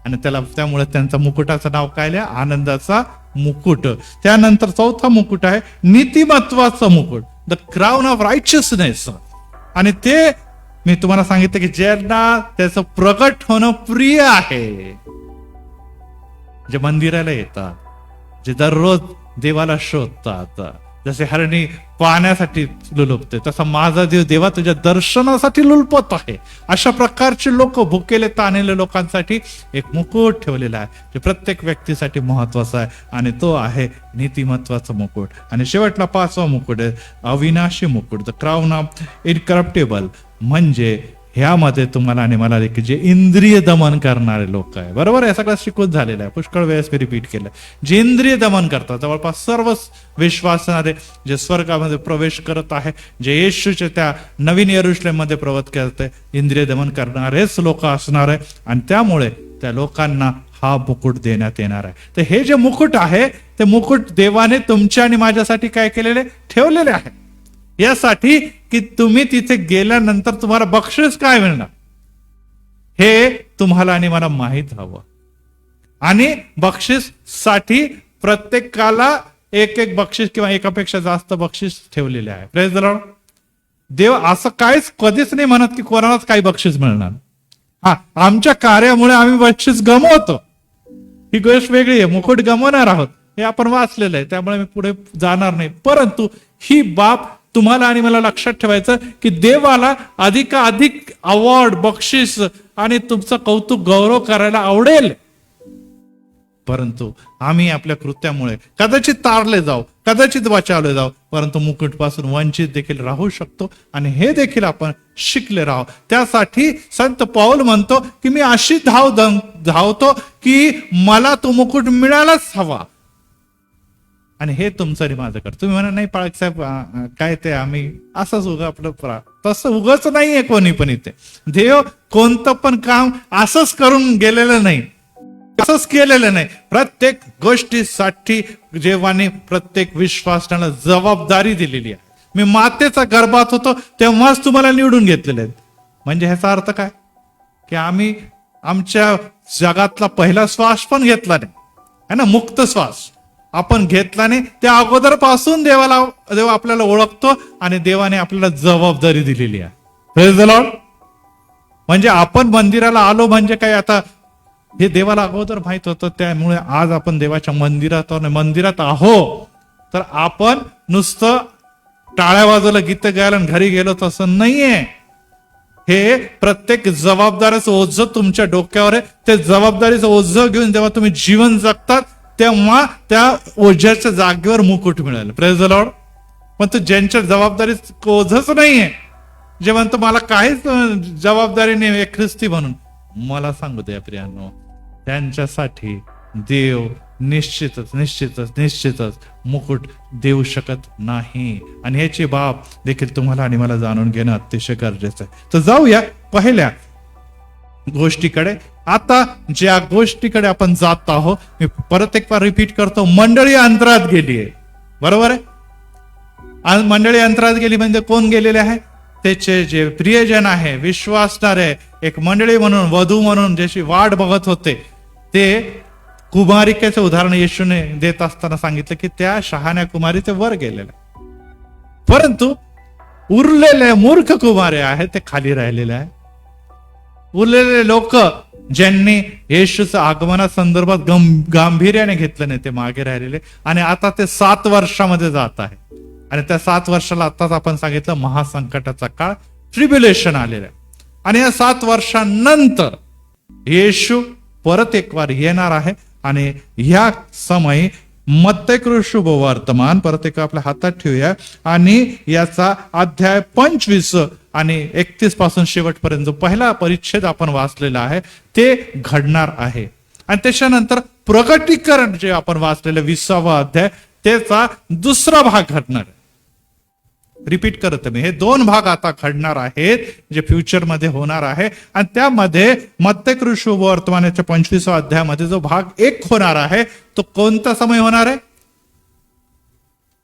आणि त्यामुळे त्यांचा मुकुटाचं नाव काय लिहा? आनंदाचा मुकुट. त्यानंतर चौथा मुकुट आहे नीतिमत्वाचं मुकुट, द क्राउन ऑफ रायचियसनेस. आणि ते मी तुम्हाला सांगितलं की ज्यांना त्याचं प्रगट होणं प्रिय आहे, जे मंदिराला येतात, जे दररोज देवाला शोधतात, जसे हरणी पाहण्यासाठी लुलपते तसा माझा देव देवा तुझ्या दर्शनासाठी लुलपत आहे, अशा प्रकारचे लोक, भुकेले ताणलेले लोकांसाठी एक मुकुट ठेवलेला आहे जे प्रत्येक व्यक्तीसाठी महत्वाचा आहे, आणि तो आहे नीतिमत्वाचा मुकुट. आणि शेवटला पाचवा मुकुट आहे अविनाशी मुकुट, द क्राउन ऑफ इनकरप्टेबल. म्हणजे ह्यामध्ये तुम्हाला आणि मला देखील जे इंद्रिय दमन करणारे लोक आहे, बरोबर आहे, सगळं शिकून झालेलं आहे, पुष्कळ वेळेस मी रिपीट केलं, जे इंद्रिय दमन करतात, जवळपास सर्व विश्वासणारे जे स्वर्गामध्ये प्रवेश करत आहे, जे येशूच्या त्या नवीन यरुशलेम मध्ये प्रवेश करते, इंद्रिय दमन करणारेच लोक असणार आहे. आणि त्यामुळे त्या लोकांना हा मुकुट देण्यात येणार आहे. तर हे जे मुकुट आहे ते मुकुट देवाने तुमच्या आणि माझ्यासाठी काय केलेले? ठेवलेले आहे, यासाठी की तुम्ही तिथे गेल्यानंतर तुम्हाला बक्षीस काय मिळणार हे तुम्हाला आणि मला माहित हवं. आणि बक्षीस साठी प्रत्येकाला एक एक बक्षीस किंवा एकापेक्षा जास्त बक्षीस ठेवलेले आहे. Praise the Lord. देव असं काहीच कधीच नाही म्हणत की कोणालाच काही बक्षीस मिळणार. हा, आमच्या कार्यामुळे आम्ही बक्षीस गमवतो, ही गोष्ट वेगळी आहे, मुकुट गमवणार आहोत हे आपण वाचलेलं आहे, त्यामुळे मी पुढे जाणार नाही. परंतु ही बाब तुम्हाला आणि मला लक्षात ठेवायचं की देवाला अधिकाधिक अवॉर्ड, बक्षीस आणि तुमचं कौतुक, गौरव करायला आवडेल. परंतु आम्ही आपल्या कृत्यामुळे कदाचित तारले जाऊ, कदाचित बचावले जाऊ, परंतु मुकुट पासून वंचित देखील राहू शकतो. आणि हे देखील आपण शिकले राहू. त्यासाठी संत पौल म्हणतो की मी अशी धावतो की मला तो मुकुट मिळालाच हवा. आणि हे तुमचं आणि माझं कर. तुम्ही म्हणा नाही पाळक साहेब काय ते आम्ही असंच उगा आपलं, तसं उगाच नाहीये कोणी पण इथे. देव कोणतं पण काम असंच करून गेलेलं नाही, असंच केलेलं नाही. प्रत्येक गोष्टीसाठी देवाने प्रत्येक विश्वासाला जबाबदारी दिलेली आहे. मी मातेचा गर्भात होतो तेव्हाच तुम्हाला निवडून घेतलेले आहेत. म्हणजे ह्याचा अर्थ काय की आम्ही आमच्या जगातला पहिला श्वास पण घेतला नाही, है ना, मुक्त श्वास आपण घेतला नाही. त्या अगोदर पासून देव आपल्याला ओळखतो आणि देवाने आपल्याला जबाबदारी दिलेली आहे. Praise the Lord. म्हणजे आपण मंदिराला आलो म्हणजे काय, आता हे देवाला अगोदर माहित होतं, त्यामुळे आज आपण देवाच्या मंदिरात आहो. तर आपण नुसतं टाळ्या वाजवलं, गीत गायला घरी गेलो तसं नाहीये. हे प्रत्येक जबाबदारीचं ओझं तुमच्या डोक्यावर आहे. ते जबाबदारीचं ओझं घेऊन जेव्हा तुम्ही जीवन जगतात तेव्हा त्या ओझ्याच्या जागेवर मुकुट मिळेल. Praise the Lord. पण तो ज्यांच्या जबाबदारीत ओझच नाहीये, जे म्हणतो मला काहीच जबाबदारी नाही एक ख्रिस्ती म्हणून, मला सांगू द्या प्रियांनो, त्यांच्यासाठी देव निश्चितच मुकुट देऊ शकत नाही. आणि ह्याची बाब देखील तुम्हाला आणि मला जाणून घेणं अतिशय गरजेचं आहे. तर जाऊया पहिल्या गोष्टीकडे. आता ज्या गोष्टीकडे आपण जात आहोत, मी परत एक बार रिपीट करतो, मंडळी अंतरात गेली आहे. बरोबर आहे. मंडळी अंतरात गेली म्हणजे कोण गेलेले आहे? त्याचे जे प्रियजन आहे, विश्वासणारे, एक मंडळी म्हणून, वधू म्हणून ज्याची वाट बघत होते, ते कुमारिकेचे उदाहरण येशूने देत असताना सांगितलं की त्या शहाण्या कुमारी ते वर गेलेल्या, परंतु उरलेले मूर्ख कुमारे आहेत ते खाली राहिलेले आहे. उरलेले लोक ज्यांनी येशूचं आगमनासंदर्भात गांभीर्याने घेतलं नाही ते मागे राहिलेले. आणि आता ते 7 वर्षामध्ये जात आहे. आणि त्या 7 वर्षाला आताच आपण सांगितलं महासंकटाचा काळ, ट्रिब्युलेशन आलेला आहे. आणि या 7 वर्षांनंतर येशू परत एक वार येणार आहे. आणि ह्या समयी मत्तय शुभ वर्तमान परत एक आपल्या हातात ठेवूया. आणि याचा अध्याय 25 आणि 31 पासून शेवटपर्यंत जो पहिला परिच्छेद आपण वाचलेला आहे ते घडणार आहे. आणि त्याच्यानंतर प्रगटीकरण जे आपण वाचलेलं 20वा अध्याय, त्याचा दुसरा भाग घडणार आहे. रिपीट करत मी, हे 2 भाग आता घडणार आहेत जे फ्युचरमध्ये होणार आहे. आणि त्यामध्ये मत्तय शुभ वर्तमानाच्या 25व्या अध्यायामध्ये जो भाग 1 होणार आहे तो कोणता समय होणार आहे?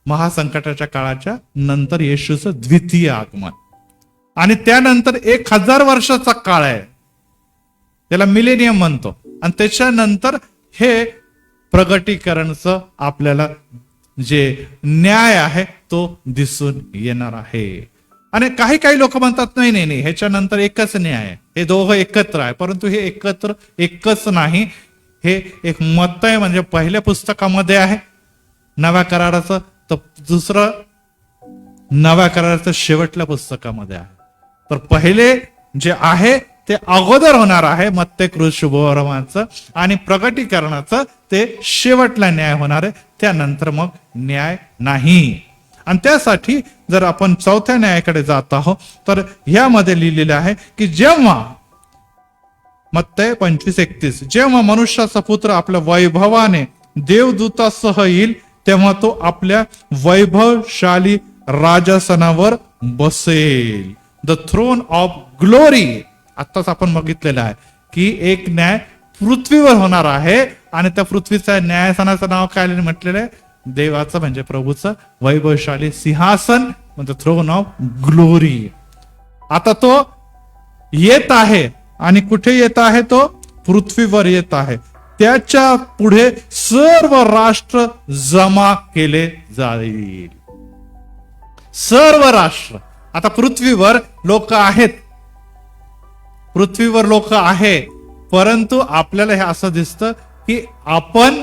महासंकटाच्या काळाच्या नंतर येशूचं द्वितीय आगमन. आणि त्यानंतर 1000 वर्षाचा काळ आहे, त्याला मिलेनियम म्हणतो. आणि त्याच्यानंतर हे प्रगटीकरणचं आपल्याला जे न्याय आहे तो दिसून येणार आहे. आणि काही काही लोक म्हणतात नाही नाही नाही, ह्याच्यानंतर एकच न्याय आहे, हे दोघं एकत्र आहे. परंतु हे एकच नाही, हे एक मत आहे. म्हणजे पहिल्या पुस्तकामध्ये आहे नव्या कराराचं, तर दुसरं नव्या कराराचं शेवटल्या पुस्तकामध्ये आहे. तर पहिले जे आहे ते अगोदर होणार आहे मत्ते शुभवर्माचं, आणि प्रगटीकरणाचं ते शेवटला न्याय होणार आहे. त्यानंतर मग न्याय नाही. आणि त्यासाठी जर आपण चौथ्या न्यायाकडे जात आहोत तर ह्यामध्ये लिहिलेलं आहे की जेव्हा मत्ते 25:31, जेव्हा मनुष्याचा पुत्र आपल्या वैभवाने देवदूतासह येईल तेव्हा तो आपल्या वैभवशाली राजासनावर बसेल. The throne of glory. आत्ताच आपण बघितलेलं आहे की एक न्याय पृथ्वीवर होणार आहे, आणि त्या पृथ्वीच्या न्यायासनाचं नाव काय म्हटलेलं आहे? देवाचं म्हणजे प्रभूचं वैभवशाली सिंहासन, म्हणजे थ्रोन ऑफ ग्लोरी. आता तो येत आहे, आणि कुठे येत आहे? तो पृथ्वीवर येत आहे. त्याच्या पुढे सर्व राष्ट्र जमा केले जाईल. सर्व राष्ट्र. आता पृथ्वीवर लोक आहेत, पृथ्वीवर लोक आहे, परंतु आपल्याला हे असं दिसतं की आपण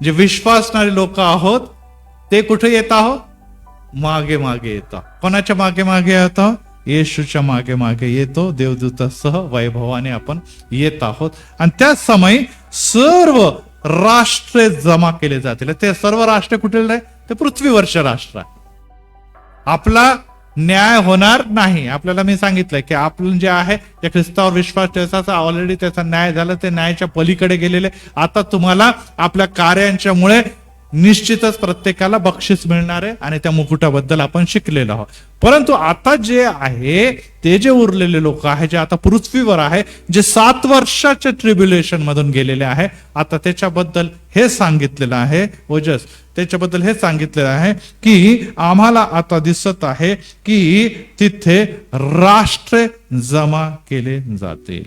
जे विश्वासणारे लोक आहोत ते कुठे येत आहोत? मागे मागे येतो. कोणाच्या मागे मागे येतो? येशूच्या मागे मागे येतो. देवदूतासह वैभवाने आपण येत आहोत. आणि त्याच समयी सर्व राष्ट्रे जमा केले जातील. ते सर्व राष्ट्र कुठे आहे? ते पृथ्वीवरचे राष्ट्र आहे. आपला न्याय होणार नाही. आपल्याला मी सांगितलंय की आपलं जे आहे त्या ख्रिस्तावर विश्वास ठेवायचा, ऑलरेडी त्याचा न्याय झाला, ते न्यायाच्या पलीकडे गेलेले. आता तुम्हाला आपल्या कार्यांच्यामुळे निश्चितच प्रत्येकाला बक्षीस मिळणार आहे, आणि त्या मुकुटाबद्दल आपण शिकलेलो आहोत. परंतु आता जे आहे ते जे उरलेले लोक आहे, जे आता पृथ्वीवर आहे, जे 7 वर्षाच्या ट्रिब्युलेशन मधून गेलेले आहे, आता त्याच्याबद्दल हे सांगितलेलं आहे ओजस, त्याच्याबद्दल हे सांगितलेलं आहे की आम्हाला आता दिसत आहे की तिथे राष्ट्र जमा केले जातील.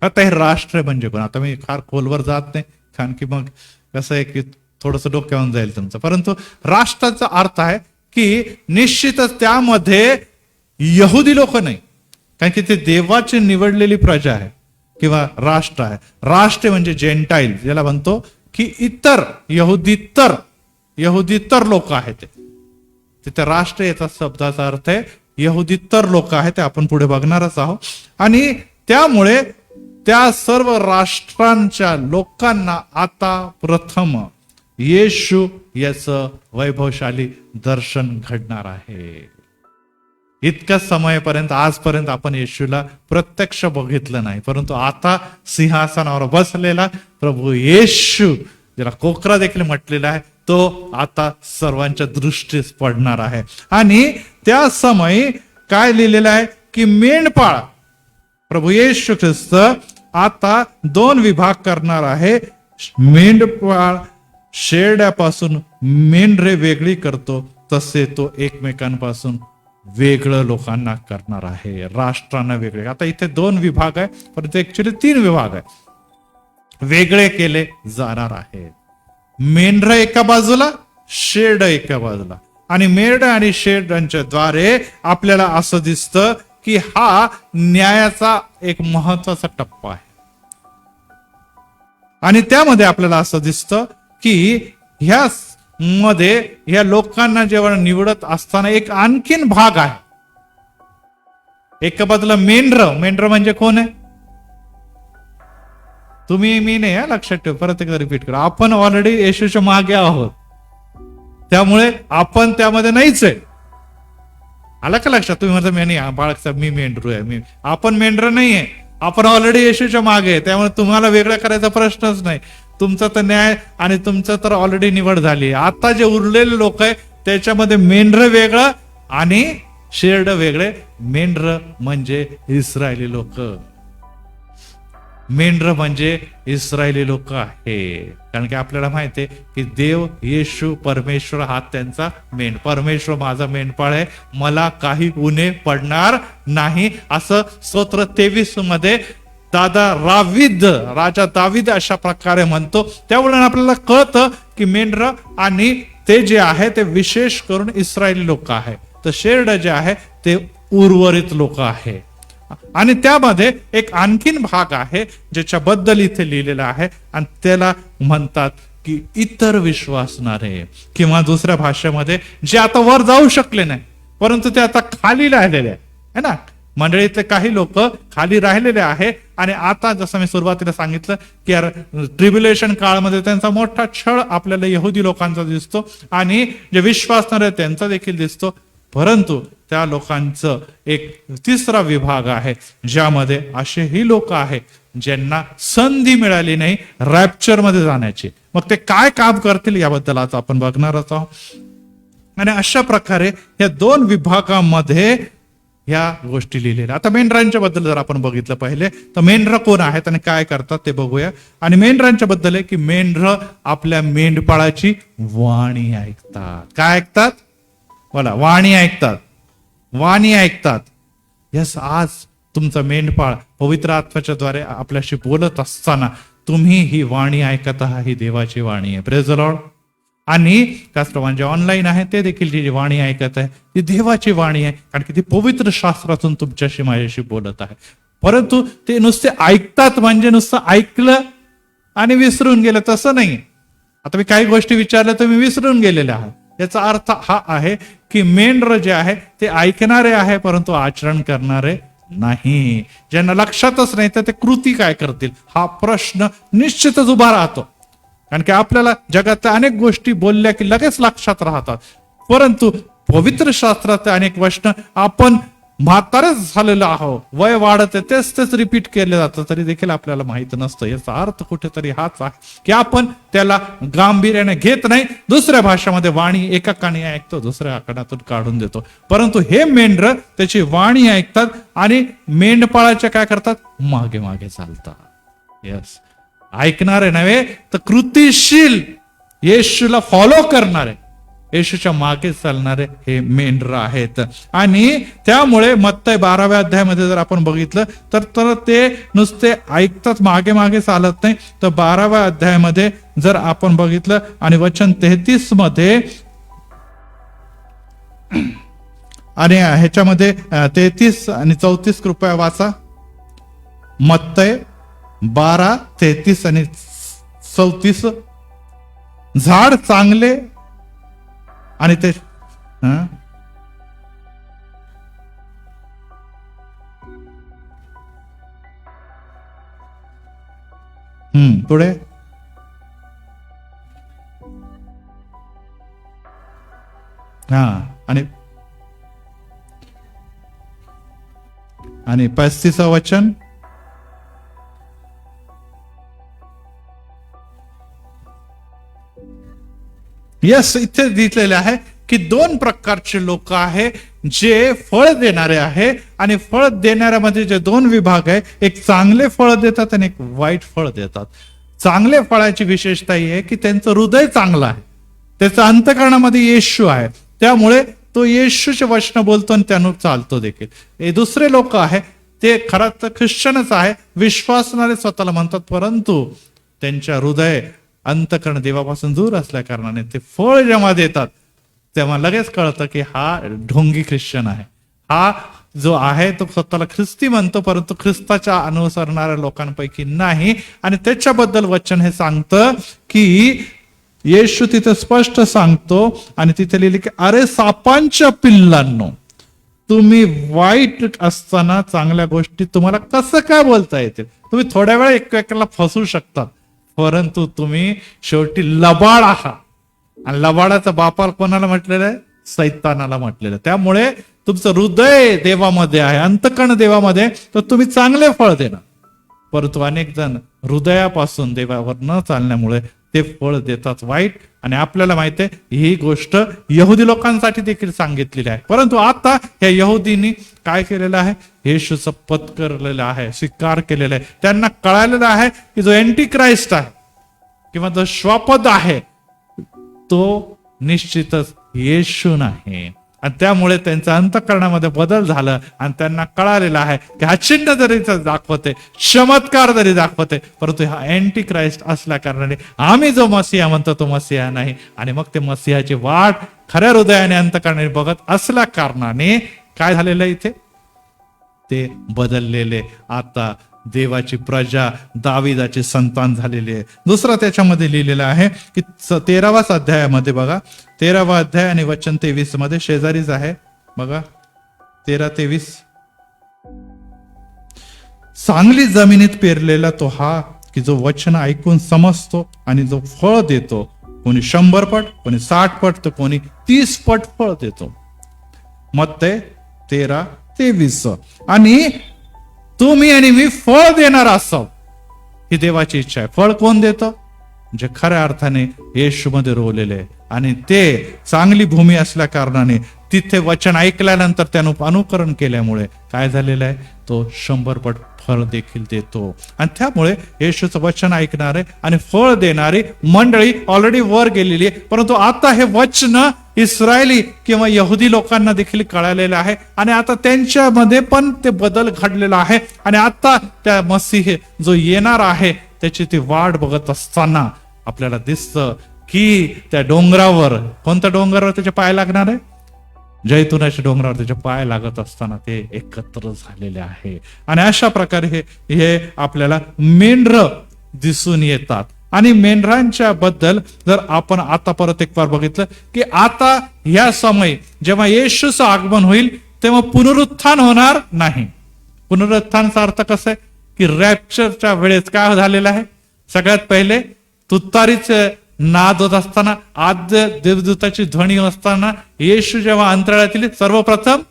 आता हे राष्ट्र म्हणजे कोण? आता मी फार खोलवर जात नाही, कारण की मग कसं आहे की थोडस डोक्यावरून जाईल तुमचं. परंतु राष्ट्राचा अर्थ आहे की निश्चितच त्यामध्ये यहुदी लोक नाही, कारण की ते देवाची निवडलेली प्रजा आहे किंवा राष्ट्र आहे. राष्ट्र म्हणजे जेंटाईल, ज्याला म्हणतो की इतर यहुदीतर लोक आहेत. तिथे राष्ट्र याचा शब्दाचा अर्थ आहे यहुदीतर लोक आहेत, ते आपण पुढे बघणारच आहोत. आणि त्यामुळे त्या सर्व राष्ट्रांच्या लोकांना आता प्रथम येशू याचं वैभवशाली दर्शन घडणार आहे. इतक्या समयापर्यंत आजपर्यंत आपण येशूला प्रत्यक्ष बघितलं नाही, परंतु आता सिंहासनावर बसलेला प्रभू येशू, ज्याला कोकरा देखील म्हटलेला आहे, तो आता सर्वांच्या दृष्टीस पडणार आहे. आणि त्या समयी काय लिहिलेलं आहे की मेंढपाळ प्रभू येशू ख्रिस्त आता 2 विभाग करणार आहे. मेंढपाळ शेरड्यापासून मेंढरे वेगळी करतो, तसे तो एकमेकांपासून वेगळं लोकांना करणार आहे, राष्ट्रांना वेगळे. आता इथे 2 विभाग आहे, परंतु ऍक्च्युली 3 विभाग आहे, वेगळे केले जाणार आहे. मेंढर एका बाजूला, शेरड एका बाजूला. आणि मेंढ आणि शेरडांच्या द्वारे आपल्याला असं दिसतं की हा न्यायाचा एक महत्वाचा टप्पा आहे. आणि त्यामध्ये आपल्याला असं दिसतं की ह्या मध्ये ह्या लोकांना जेव्हा निवडत असताना एक आणखीन भाग आहे. एका बाजूला मेंढर म्हणजे कोण आहे? तुम्ही मी नाही, लक्षात ठेव, परत एकदा रिपीट करा. आपण ऑलरेडी येशूच्या मागे आहोत, त्यामुळे आपण त्यामध्ये नाहीच आहे. आला का लक्षात? तुम्ही म्हणता मी नाही बाळासाहेब, मी मेंढरू आहे. आपण मेंढर नाहीये, आपण ऑलरेडी येशूच्या मागे आहे. त्यामुळे तुम्हाला वेगळं करायचा प्रश्नच नाही. तुमचा तर न्याय आणि तुमचं तर ऑलरेडी निवड झाली. आता जे उरलेले लोक आहे त्याच्यामध्ये मेंढर वेगळं आणि शेरड वेगळे. मेंढर म्हणजे इस्रायली लोक, मेंढर म्हणजे इस्रायली लोक आहे. कारण की आपल्याला माहिती आहे की देव येशू परमेश्वर हा त्यांचा परमेश्वर माझा मेंढपाळ आहे, मला काही उणे पडणार नाही, असं स्तोत्र 23 मध्ये दादा राजा दावीद अशा प्रकारे म्हणतो. त्यावरून आपल्याला कळतं की मेंढर आणि ते जे आहे ते विशेष करून इस्रायली लोक आहे, तर शेरड जे आहे ते उर्वरित लोक आहे. आणि त्यामध्ये एक आणखीन भाग आहे ज्याच्याबद्दल इथे लिहिलेला आहे, आणि त्याला म्हणतात की इतर विश्वासणारे, किंवा दुसऱ्या भाषेमध्ये जे आता वर जाऊ शकले नाही परंतु ते आता खाली राहिलेले आहे ना. मंडळीतले काही लोक खाली राहिलेले आहे, आणि आता जसं मी सुरुवातीला सांगितलं की यार ट्रिब्युलेशन काळामध्ये त्यांचा मोठा छळ आपल्याला यहुदी लोकांचा दिसतो, आणि जे विश्वासणारे त्यांचा देखील दिसतो. परंतु त्या लोकांचं एक तिसरा विभाग आहे ज्यामध्ये असेही लोक आहेत ज्यांना संधी मिळाली नाही रॅप्चर मध्ये जाण्याची. मग ते काय काम करतील याबद्दल आज आपण बघणारच आहोत. आणि अशा प्रकारे या दोन विभागामध्ये या गोष्टी लिहिलेल्या. आता मेंढरांच्या बद्दल जर आपण बघितलं पहिले तर मेंढर कोण आहेत आणि काय करतात ते बघूया. आणि मेंढरांच्या बद्दल आहे की मेंढर आपल्या मेंढपाळाची वाणी ऐकतात. काय ऐकतात? बोला, वाणी ऐकतात. वाणी ऐकतात. यस, आज तुमचा मेंढपाळ पवित्र आत्म्याच्या द्वारे आपल्याशी बोलत असताना तुम्ही ही वाणी ऐकत आहात. ही देवाची वाणी आहे. Praise the Lord. आणि त्याचप्रमाणे जे ऑनलाईन आहे ते देखील जी वाणी ऐकत आहे ती देवाची वाणी आहे, कारण की ती पवित्र शास्त्रातून तुमच्याशी माझ्याशी बोलत आहे. परंतु ते नुसते ऐकतात म्हणजे नुसतं ऐकलं आणि विसरून गेलं तसं नाही. आता मी काही गोष्टी विचारल्या तर मी विसरून गेलेले आहे. याचा अर्थ हा आहे की मेंढर जे आहे ते ऐकणारे आहे परंतु आचरण करणारे नाही. ज्यांना लक्षातच नाही तर ते कृती काय करतील हा प्रश्न निश्चितच उभा राहतो. कारण की आपल्याला जगातल्या अनेक गोष्टी बोलल्या की लगेच लक्षात राहतात, परंतु पवित्र शास्त्रात अनेक वचन आपण म्हातारेच झालेलो आहोत, वय वाढत आहे, तेच रिपीट केले जातं तरी देखील आपल्याला माहित नसतं. याचा अर्थ कुठेतरी हाच आहे की आपण त्याला गांभीर्याने घेत नाही. दुसऱ्या भाषेमध्ये वाणी एका कानी ऐकतो, दुसऱ्या कानातून काढून देतो. परंतु हे मेंढर त्याची वाणी ऐकतात आणि मेंढपाळाच्या काय करतात? मागे मागे चालतात. यस, ऐकणारे नव्हे तर कृतीशील येशूला फॉलो करणारे, येशूच्या मागे चालणारे हे मेंढर आहेत. आणि त्यामुळे मत्तई 12व्या अध्यायामध्ये जर आपण बघितलं तर ते नुसते ऐकतात, मागे मागे चालत नाही. तर 12व्या अध्यायामध्ये जर आपण बघितलं आणि वचन 33 मध्ये आणि ह्याच्यामध्ये 33 आणि 34 कृपया वाचा. मत्तई 12, 33 आणि 34. झाड चांगले आणि ते पुढे आणि 35 वचन. यस, इथे दिलेले आहे की दोन प्रकारचे लोक आहे जे फळ देणारे आहे. आणि फळ देणाऱ्यामध्ये जे दोन विभाग आहे, एक चांगले फळ देतात आणि एक वाईट फळ देतात. चांगले फळाची विशेषता ही आहे की त्यांचं हृदय चांगलं आहे, त्याच्या अंतःकरणामध्ये येशू आहे, त्यामुळे तो येशूचे वचन बोलतो आणि त्यानुसार चालतो देखील. हे दुसरे लोक आहे ते खरं तर ख्रिश्चनच आहे, विश्वासणारे स्वतःला म्हणतात, परंतु त्यांच्या हृदय अंतःकरण देवापासून दूर असल्या कारणाने ते फळ जेव्हा देतात तेव्हा लगेच कळतं की हा ढोंगी ख्रिश्चन आहे. हा जो आहे तो स्वतःला ख्रिस्ती म्हणतो परंतु ख्रिस्ताच्या अनुसरणाऱ्या लोकांपैकी नाही. आणि त्याच्याबद्दल वचन हे सांगतं की येशू तिथे स्पष्ट सांगतो आणि तिथे लिहिले की अरे सापांच्या पिल्लांनो, तुम्ही वाईट असताना चांगल्या गोष्टी तुम्हाला कसं काय बोलता येतील? तुम्ही थोड्या वेळा एकमेकाला फसवू शकता, परंतु तुम्ही शेवटी लबाड आहात. आणि लबाडाचा बापाला कोणाला म्हटलेलं आहे? सैतानाला म्हटलेलं. त्यामुळे तुमचं हृदय देवामध्ये आहे, अंतःकरण देवामध्ये, तर तुम्ही चांगले फळ देणार. परंतु अनेक जण हृदयापासून देवावर न चालण्यामुळे ते फळ देतात वाईट. आणि आपल्याला माहिती आहे ही गोष्ट यहुदी लोकांसाठी देखील सांगितलेली आहे. परंतु आता या यहुदींनी काय केलेलं आहे? येशूचं पत्करलेलं आहे, स्वीकार केलेलं आहे. त्यांना कळालेलं आहे की जो एंटी क्राइस्ट आहे किंवा जो श्वापद आहे तो निश्चितच येशू नाही. आणि त्यामुळे त्यांच्या अंतःकरणामध्ये बदल झाला आणि त्यांना कळालेलं आहे की हा चिन्ह जरी दाखवते, चमत्कार जरी दाखवते, परंतु हा अँटी क्राइस्ट असल्या कारणाने आम्ही जो मसिहा म्हणतो तो मसिहा नाही. आणि मग ते मसिहाची वाट खऱ्या हृदयाने अंतःकरणाने बघत असल्या कारणाने काय झालेलं इथे ते बदललेले आता देवाची प्रजा, दाविदाचे संतान झालेले आहे. दुसरा त्याच्यामध्ये लिहिलेला आहे की 13व्या अध्यायामध्ये बघा, 13वा अध्याय आणि वचन 23 मध्ये शेजारीच आहे बघा, 13-23. चांगली जमिनीत पेरलेला तो हा की जो वचन ऐकून समजतो आणि जो फळ देतो, कोणी 100 पट, कोणी 60 पट, तर कोणी 30 पट फळ देतो. मत्ते 13:23. आणि तुम्ही आणि मी फळ देणार असाव ही देवाची इच्छा आहे. फळ कोण देतं? जे खऱ्या अर्थाने येशूमध्ये रोवलेले आहे. आणि ते चांगली भूमी असल्या कारणाने तिथे वचन ऐकल्यानंतर त्यानं अनुकरण केल्यामुळे काय झालेलं आहे, तो 100 पट फळ देखील देतो. आणि त्यामुळे येशूचं वचन ऐकणारे आणि फळ देणारी मंडळी ऑलरेडी वर गेलेली आहे. परंतु आता हे वचन इस्रायली किंवा यहुदी लोकांना देखील कळालेलं आहे आणि आता त्यांच्यामध्ये पण ते बदल घडलेला आहे. आणि आता त्या मसीह जो येणार आहे त्याची ती वाट बघत असताना आपल्याला दिसतं की त्या डोंगरावर, कोणत्या डोंगरावर त्याचे पाय लागणार आहे? जैतुनाच्या डोंगरावर त्याचे पाय लागत असताना ते एकत्र झालेले आहे. आणि अशा प्रकारे हे आपल्याला मेंढर दिसून येतात. आणि मेंढरांच्या बद्दल जर आपण आता परत एक बार बघितलं की आता या समय जेव्हा येशूचं आगमन होईल तेव्हा पुनरुत्थान होणार नाही. पुनरुत्थानाचा अर्थ कसं आहे की रॅप्चरच्या वेळेस काय झालेलं आहे, सगळ्यात पहिले तुतारीचे नाद होत असताना, आद्य देवदूताची ध्वनी असताना येशू जेव्हा अंतराळात येईल, सर्वप्रथम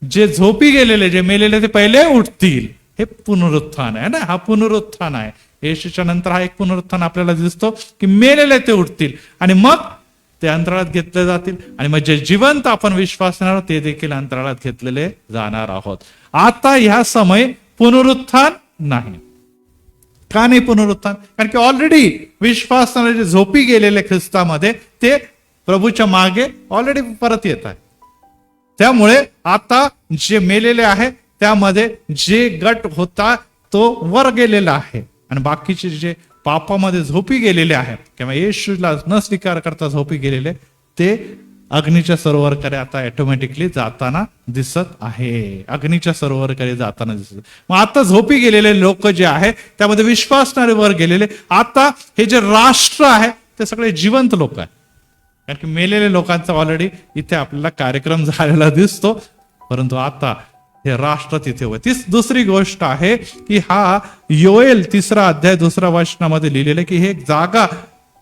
जे झोपी गेलेले, जे मेलेले ते पहिले उठतील. हे पुनरुत्थान आहे ना, हा पुनरुत्थान आहे. येशूच्या नंतर हा एक पुनरुत्थान आपल्याला दिसतो की मेलेले ते उठतील आणि मग ते अंतराळात घेतले जातील. आणि मग जे जिवंत आपण विश्वासणार ते देखील अंतराळात घेतलेले जाणार आहोत. आता ह्या समय पुनरुत्थान नाही. का नाही पुनरुत्थान? कारण की ऑलरेडी विश्वासणारे जे झोपी गेलेले ख्रिस्तामध्ये ते प्रभूच्या मागे ऑलरेडी परत येत आहे. त्यामुळे आता जे मेलेले आहे त्यामध्ये जे गट होता तो वर गेलेला आहे आणि बाकीचे जे पापामध्ये झोपी गेलेले आहेत किंवा येशूला न स्वीकार करता झोपी गेलेले ते अग्नीच्या सरोवरकडे आता ऑटोमॅटिकली जाताना दिसत आहे. अग्नीच्या सरोवरकडे जाताना दिसत. मग आता झोपी गेलेले लोक जे आहे त्यामध्ये विश्वासणारे वर गेलेले, आता हे जे राष्ट्र आहे ते सगळे जिवंत लोक आहेत. कारण की मेलेल्या लोकांचा ऑलरेडी इथे आपल्याला कार्यक्रम झालेला दिसतो, परंतु आता हे राष्ट्र तिथे होते. दुसरी गोष्ट आहे की हा योएल 3रा अध्याय 2ऱ्या वचनामध्ये लिहिलेलं की हे जागा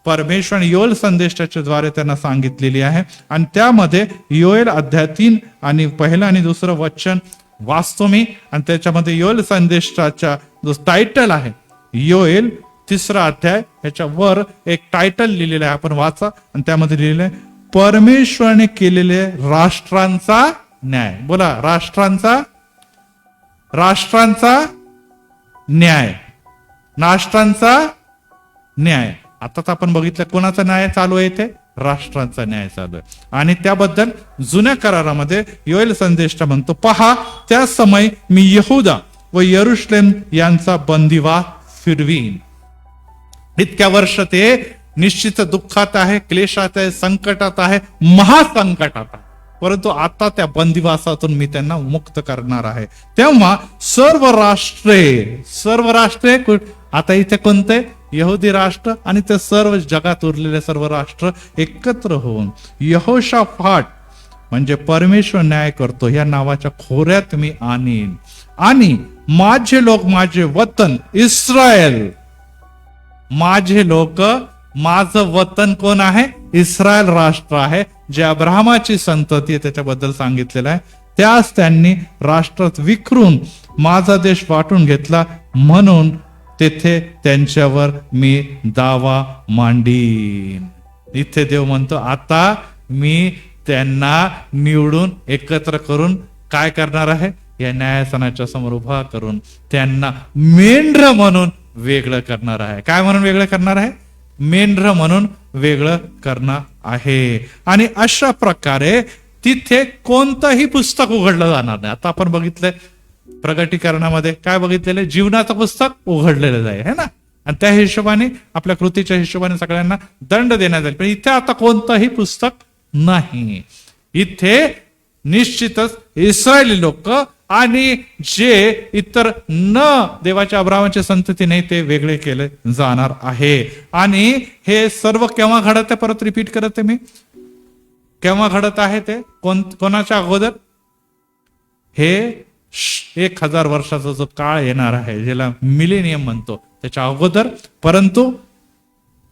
परमेश्वर योएल संदेशाच्या द्वारे त्यांना सांगितलेली आहे. आणि त्यामध्ये योएल अध्याय 3 आणि 1 आणि 2 वचन वाचतो मी. आणि त्याच्यामध्ये योएल संदेशाचा जो टायटल आहे योएल 3रा अध्याय, याच्या वर एक टायटल लिहिलेलं आहे, आपण वाचा. आणि त्यामध्ये लिहिलेलं आहे परमेश्वराने केलेले राष्ट्रांचा न्याय. बोला, राष्ट्रांचा न्याय, राष्ट्रांचा न्याय. आता आपण बघितलं कोणाचा न्याय चालू आहे, ते राष्ट्रांचा न्याय चालू आहे. आणि त्याबद्दल जुन्या करारामध्ये योएल संदेशा म्हणतो, पहा त्या समय मी यहुदा व यरुशलेम यांचा बंदिवास फिरवीन. इतक्या वर्ष ते निश्चित दुःखात आहे, क्लेशात आहे, संकटात आहे, महासंकटात आहे, परंतु आता त्या बंदिवासातून मी त्यांना मुक्त करणार आहे. तेव्हा सर्व राष्ट्रे आता इथे कोणते? यहुदी राष्ट्र आणि ते सर्व जगात उरलेले सर्व राष्ट्र एकत्र होऊन यहोशाफाट म्हणजे परमेश्वर न्याय करतो या नावाच्या खोऱ्यात मी आणीन. आणि माझे लोक, माझे वतन इस्रायल, माझे लोक, माझं वतन कोण आहे? इस्रायल राष्ट्र आहे, जे अब्राहमाची संतती आहे त्याच्याबद्दल सांगितलेलं आहे. त्यास त्यांनी राष्ट्रात विखरून माझा देश वाटून घेतला, म्हणून तेथे त्यांच्यावर मी दावा मांडीन. इथे देव म्हणतो आता मी त्यांना निवडून एकत्र करून काय करणार आहे? या न्यायासनाच्या समोर उभा करून त्यांना मेंढर म्हणून वेगळं करणार आहे. काय म्हणून वेगळं करणार आहे? मेंढर म्हणून वेगळं करणार आहे. आणि अशा प्रकारे तिथे कोणतंही पुस्तक उघडलं जाणार नाही. आता आपण बघितलंय प्रगटीकरणामध्ये काय बघितलेलं, जीवनाचं पुस्तक उघडलेलं जाईल है ना, आणि त्या हिशोबाने आपल्या कृतीच्या हिशोबाने सगळ्यांना दंड देण्यात जाईल. पण इथे आता कोणतंही पुस्तक नाही. इथे निश्चितच इस्रायली लोक आणि जे इतर न देवाच्या अब्राहामाची संतती नाही ते वेगळे केले जाणार आहे. आणि हे सर्व केव्हा घडत आहे, परत रिपीट करत आहे मी, केव्हा घडत आहे ते, कोणाच्या अगोदर, हे 1000 वर्षाचा जो काळ येणार आहे ज्याला मिलेनियम म्हणतो त्याच्या अगोदर, परंतु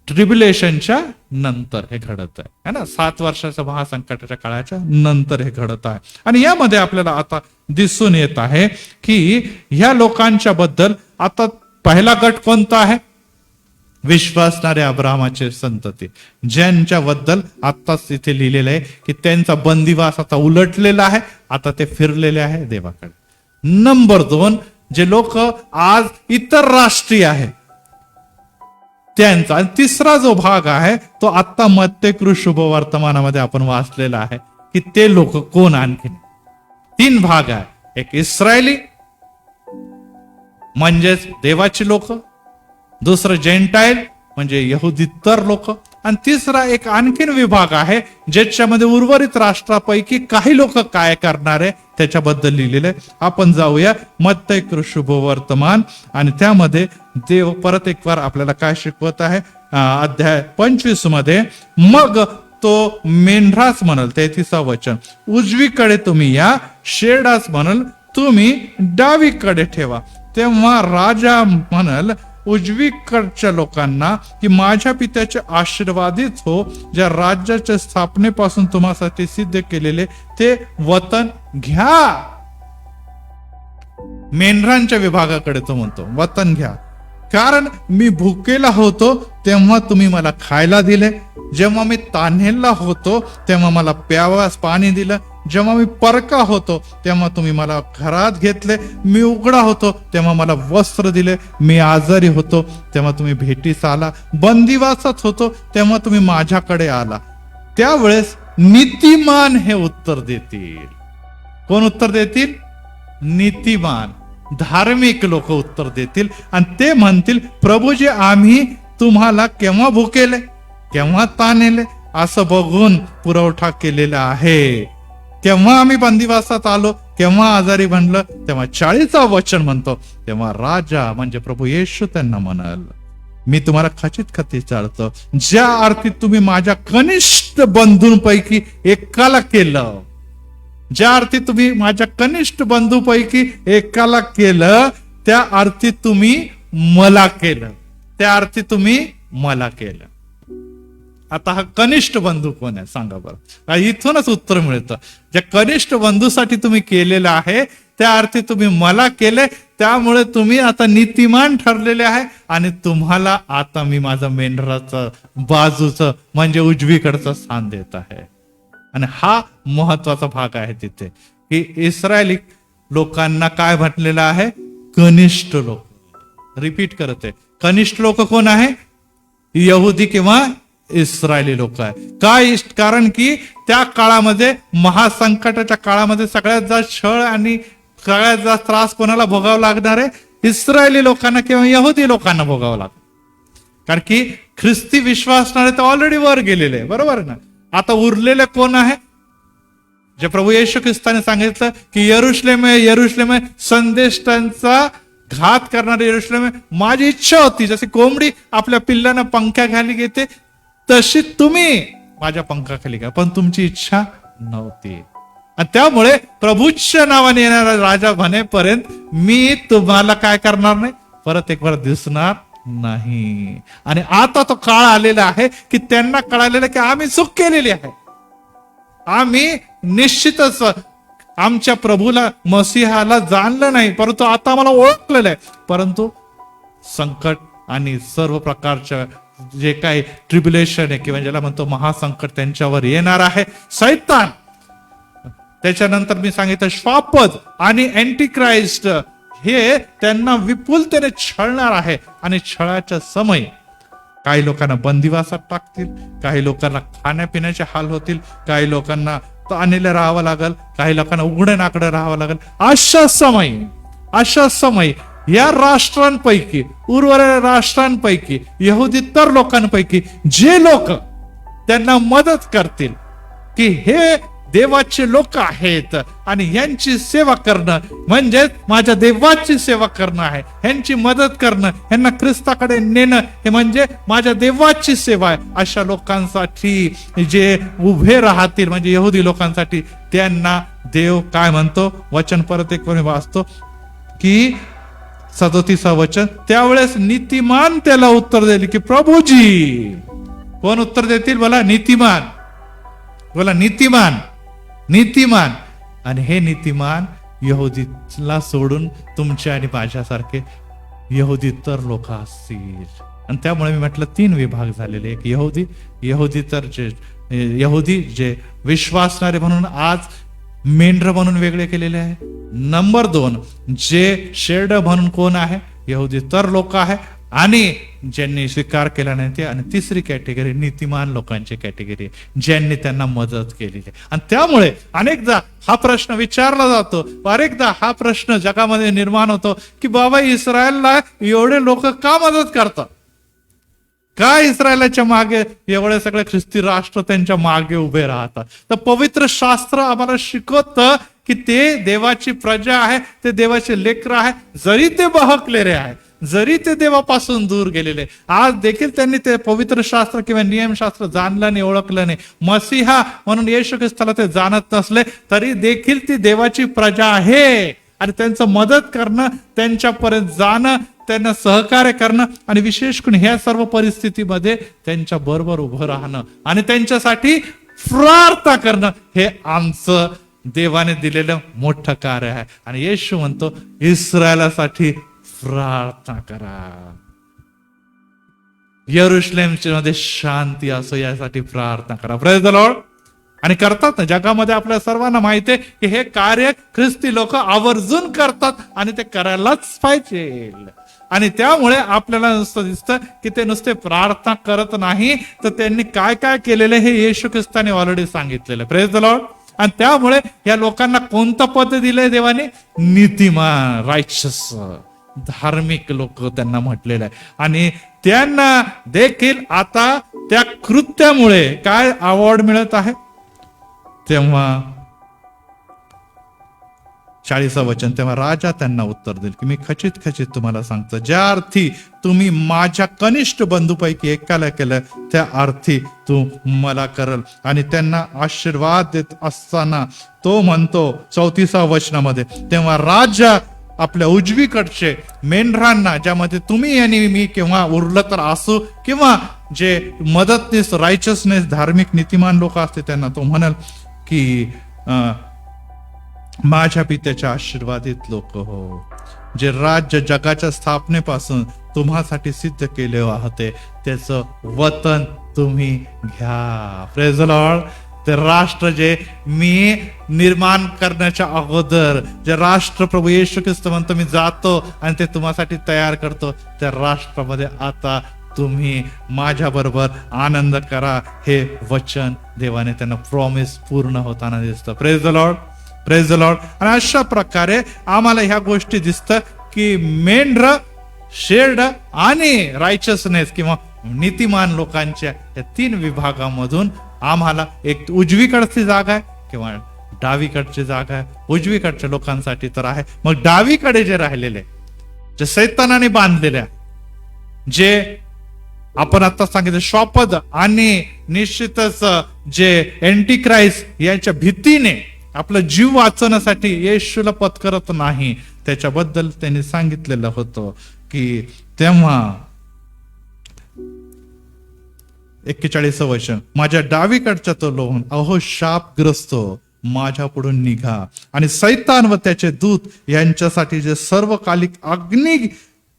ट्रिब्युलेशनच्या नंतर हे घडत आहे ना, 7 वर्षाच्या महासंकटाच्या काळाच्या नंतर हे घडत आहे. आणि यामध्ये आपल्याला आता दिसून येत आहे की ह्या लोकांच्या बद्दल आता पहिला गट कोणता आहे, विश्वासणारे अब्राहामाचे संतती, ज्यांच्याबद्दल आत्ताच इथे लिहिलेलं आहे की त्यांचा बंदिवास आता उलटलेला आहे, आता ते फिरलेले आहे देवाकडे. नंबर 2, जे लोक आज इतर राष्ट्रीय आहे त्यांचा. आणि तिसरा जो भाग आहे तो आत्ता मत्तेकृ शुभवर्तमानामध्ये आपण वाचलेला आहे की ते लोक कोण, आणखी 3 भाग आहे. एक इस्रायली म्हणजेच देवाची लोक, दुसरं जेंटाईल म्हणजे यहुदीतर लोक, आणि तिसरा एक आणखीन विभाग आहे ज्याच्यामध्ये उर्वरित राष्ट्रापैकी काही लोक काय करणार आहे त्याच्याबद्दल लिहिलेलं आहे. आपण जाऊया मत्तेकृ शुभवर्तमान, आणि त्यामध्ये देव परत एक वार आपल्याला काय शिकवत आहे, अध्याय 25 मध्ये, मग तो मेंढरास म्हणल, 33 वचन, उजवीकडे तुम्ही या, शेरडास म्हणल तुम्ही डावीकडे ठेवा. तेव्हा राजा म्हणल उजवीकडच्या लोकांना की माझ्या पित्याचे आशीर्वादित हो, ज्या राज्याच्या स्थापनेपासून तुम्हासाठी सिद्ध केलेले ते वतन घ्या. मेंढरांच्या विभागाकडे तो म्हणतो वतन घ्या, कारण मी भुकेला होतो तेव्हा तुम्ही मला खायला दिले, जेव्हा मी तान्हेला होतो तेव्हा मला प्यावयास पाणी दिलं, जेव्हा मी परका होतो तेव्हा तुम्ही मला घरात घेतले, मी उघडा होतो तेव्हा मला वस्त्र दिले, मी आजारी होतो तेव्हा तुम्ही भेटीस आला, बंदिवासात होतो तेव्हा तुम्ही माझ्याकडे आला. त्यावेळेस नीतिमान हे उत्तर देतील. कोण उत्तर देतील? नीतिमान, धार्मिक लोक उत्तर देतील, आणि ते म्हणतील, प्रभूजी आम्ही तुम्हाला केव्हा भुकेले, केव्हा ताणेले असं बघून पुरवठा केलेला आहे, केव्हा आम्ही बंदिवासात आलो, केव्हा आजारी बनलं. तेव्हा 40 वचन म्हणतो, तेव्हा राजा म्हणजे प्रभू येशू त्यांना म्हणाल, मी तुम्हाला खचित चालतो, ज्या अर्थी तुम्ही माझ्या कनिष्ठ बंधूंपैकी एकाला केलं, ज्या अर्थी तुम्ही माझ्या कनिष्ठ बंधूपैकी एकाला केलं, त्या अर्थी तुम्ही मला केलं, त्या अर्थी तुम्ही मला केलं. आता हा कनिष्ठ बंधू कोण आहे सांगा बरं. इथूनच उत्तर मिळतं, ज्या कनिष्ठ बंधूसाठी तुम्ही केलेलं आहे त्या अर्थी तुम्ही मला केले, त्यामुळे तुम्ही आता नीतिमान ठरलेले आहे, आणि तुम्हाला आता मी माझं मेंढराचं बाजूचं म्हणजे उजवीकडचं स्थान देत आहे. आणि हा महत्वाचा भाग आहे तिथे की इस्रायली लोकांना काय म्हटलेलं आहे, कनिष्ठ लोक. रिपीट करते, कनिष्ठ लोक कोण आहे? यहुदी किंवा इस्रायली लोक आहे. काय? कारण की त्या काळामध्ये, महासंकटाच्या काळामध्ये सगळ्यात जास्त छळ आणि सगळ्यात जास्त त्रास कोणाला भोगावं लागणार आहे? इस्रायली लोकांना किंवा यहुदी लोकांना भोगावं लागतं. कारण की ख्रिस्ती विश्वास असणारे तर ऑलरेडी वर गेलेले, बरोबर ना. आता उरलेले कोण आहे? जे प्रभू येशू ख्रिस्ताने सांगितलं की यरुशलेम यरुशलेम संदेष्टांचा घात करणारे यरुशलेम, माझी इच्छा होती जशी कोंबडी आपल्या पिल्लांना पंख्याखाली घेते तशी तुम्ही माझ्या पंखाखाली घ्या, पण तुमची इच्छा नव्हती. आणि त्यामुळे प्रभूच्या नावाने येणारा राजा भनेपर्यंत मी तुम्हाला काय करणार नाही, परत एक वेळ दिसणार नाही. आणि आता तो काळ आलेला आहे की त्यांना कळालेलं की आम्ही चूक केलेली आहे, आम्ही निश्चितच आमच्या प्रभूला मसीहाला जाणलं नाही, परंतु आता आम्हाला ओळखलेलं आहे. परंतु संकट आणि सर्व प्रकारच्या जे काही ट्रिब्युलेशन आहे किंवा ज्याला म्हणतो महासंकट त्यांच्यावर येणार आहे. सैतान, त्याच्यानंतर मी सांगितलं श्वापद आणि अँटिक्राइस्ट, हे त्यांना विपुलतेने छळणार आहे. आणि छळाच्या समय काही लोकांना बंदिवासात टाकतील, काही लोकांना खाण्यापिण्याचे हाल होतील, काही लोकांना आणलेलं राहावं लागल, काही लोकांना उघड्या नाकडं राहावं लागल. अशा समयी या राष्ट्रांपैकी, उर्वरित राष्ट्रांपैकी, यहुदीतर लोकांपैकी जे लोक त्यांना मदत करतील की हे देवाचे लोक आहेत आणि यांची सेवा करणं म्हणजे माझ्या देवाची सेवा करणं आहे, ह्यांची मदत करणं, ह्यांना ख्रिस्ताकडे नेणं हे म्हणजे माझ्या देवाची सेवा आहे, अशा लोकांसाठी जे उभे राहतील म्हणजे यहुदी लोकांसाठी, त्यांना देव काय म्हणतो, वचन परत एक वाचतो की 37 वचन, त्यावेळेस नीतिमान त्याला उत्तर देईल की प्रभूजी. कोण उत्तर देतील? बोला नीतिमान, बोला नीतिमान. नीतिमान. आणि हे नीतिमान यहुदीला सोडून तुमचे आणि माझ्यासारखे यहुदीतर लोक असतील. आणि त्यामुळे मी म्हटलं 3 विभाग झालेले, एक यहुदीतर यहुदी जे विश्वासणारे म्हणून आज मेंढर म्हणून वेगळे केलेले आहे. नंबर 2 जे शेर्ड म्हणून कोण आहे, यहुदीतर लोक आहे आणि ज्यांनी स्वीकार केला नाही ते. आणि तिसरी कॅटेगरी नीतिमान लोकांची कॅटेगरी, ज्यांनी त्यांना मदत केलेली आहे. आणि त्यामुळे अनेकदा हा प्रश्न विचारला जातो, अनेकदा हा प्रश्न जगामध्ये निर्माण होतो की बाबा इस्रायलला एवढे लोक का मदत करतात, का इस्रायलाच्या मागे एवढे सगळे ख्रिस्ती राष्ट्र त्यांच्या मागे उभे राहतात. तर पवित्र शास्त्र आम्हाला शिकवतं की ते देवाची प्रजा आहे, ते देवाचे लेकर आहे, जरी ते बहकलेले आहे, जरी ते देवापासून दूर गेलेले, आज देखील त्यांनी ते पवित्र शास्त्र किंवा नियमशास्त्र जाणलं नाही, ओळखलं नाही, मसीहा म्हणून येशू ख्रिस्ताला ते जाणत नसले तरी देखील ती देवाची प्रजा आहे. आणि त्यांचं मदत करणं, त्यांच्यापर्यंत जाणं, त्यांना सहकार्य करणं आणि विशेष करून ह्या सर्व परिस्थितीमध्ये त्यांच्या बरोबर उभं राहणं आणि त्यांच्यासाठी प्रार्थना करणं, हे आमचं देवाने दिलेलं मोठं कार्य आहे. आणि येशू म्हणतो इस्रायलासाठी प्रार्थना करा, यरुशलेमच्या मध्ये शांती असो यासाठी प्रार्थना करा. Praise the Lord. आणि करतात ना, जगामध्ये आपल्या सर्वांना माहिती आहे की हे कार्य ख्रिस्ती लोक आवर्जून करतात आणि ते करायलाच पाहिजे. आणि त्यामुळे आपल्याला नुसतं दिसतं की ते नुसते प्रार्थना करत नाही, तर त्यांनी काय काय केलेलं हे येशू ख्रिस्ताने ऑलरेडी सांगितलेलं. Praise the Lord. आणि त्यामुळे या लोकांना कोणतं पद दिलंय देवाने? नीतिमान, रायचस, धार्मिक लोक त्यांना म्हटलेलं आहे. आणि त्यांना देखील आता त्या कृत्यामुळे काय अवॉर्ड मिळत आहे? तेव्हा 40 वचन, तेव्हा राजा त्यांना उत्तर देईल की मी खचित तुम्हाला सांगतो, ज्या अर्थी तुम्ही माझ्या कनिष्ठ बंधूपैकी एकाला केलं त्या अर्थी तू मला करल. आणि त्यांना आशीर्वाद देत असताना तो म्हणतो 34 वचनामध्ये, तेव्हा राजा आपल्या उजवीकडचे मेंढरांना, ज्यामध्ये तुम्ही आणि मी किंवा उरलं तर असू किंवा जे मदतनीस, रायचसनेस, धार्मिक नीतिमान लोक असते, त्यांना तो म्हणाल की माझ्या पित्याच्या आशीर्वादित लोक हो, जे राज्य जगाच्या स्थापनेपासून तुम्हासाठी सिद्ध केले होते त्याचं वतन तुम्ही घ्या. Praise the Lord. ते राष्ट्र जे मी निर्माण करण्याच्या अगोदर, जे राष्ट्र प्रभू येशू ख्रिस्त म्हणतो मी जातो आणि ते तुम्हासाठी तयार करतो, त्या राष्ट्रामध्ये आता तुम्ही माझ्या बरोबर आनंद करा, हे वचन देवाने त्यांना प्रॉमिस पूर्ण होताना दिसतं. Praise the Lord. Praise the Lord. आणि अशा प्रकारे आम्हाला ह्या गोष्टी दिसतं की मेंढर, शेर्ड आणि रायचसनेस किंवा नीतिमान लोकांच्या या 3 विभागामधून आम्हाला एक उजवीकडची जागा आहे किंवा डावीकडची जागा आहे. उजवीकडच्या लोकांसाठी तर आहे. मग डावीकडे जे राहिलेले, जे सैतानाने बांधलेल्या, जे आपण आता सांगितलं श्वापद आणि निश्चितच जे एंटी क्राइस्ट यांच्या भीतीने आपला जीव वाचवण्यासाठी येशूला पत्करत नाही, त्याच्याबद्दल त्यांनी सांगितलेलं होतं की तेव्हा 41 वचन, माझ्या डावीकडच्या तो लोहन अहो शापग्रस्त माझ्या पुढून निघा आणि सैतान व त्याचे दूत यांच्यासाठी जे सर्वकालिक अग्नी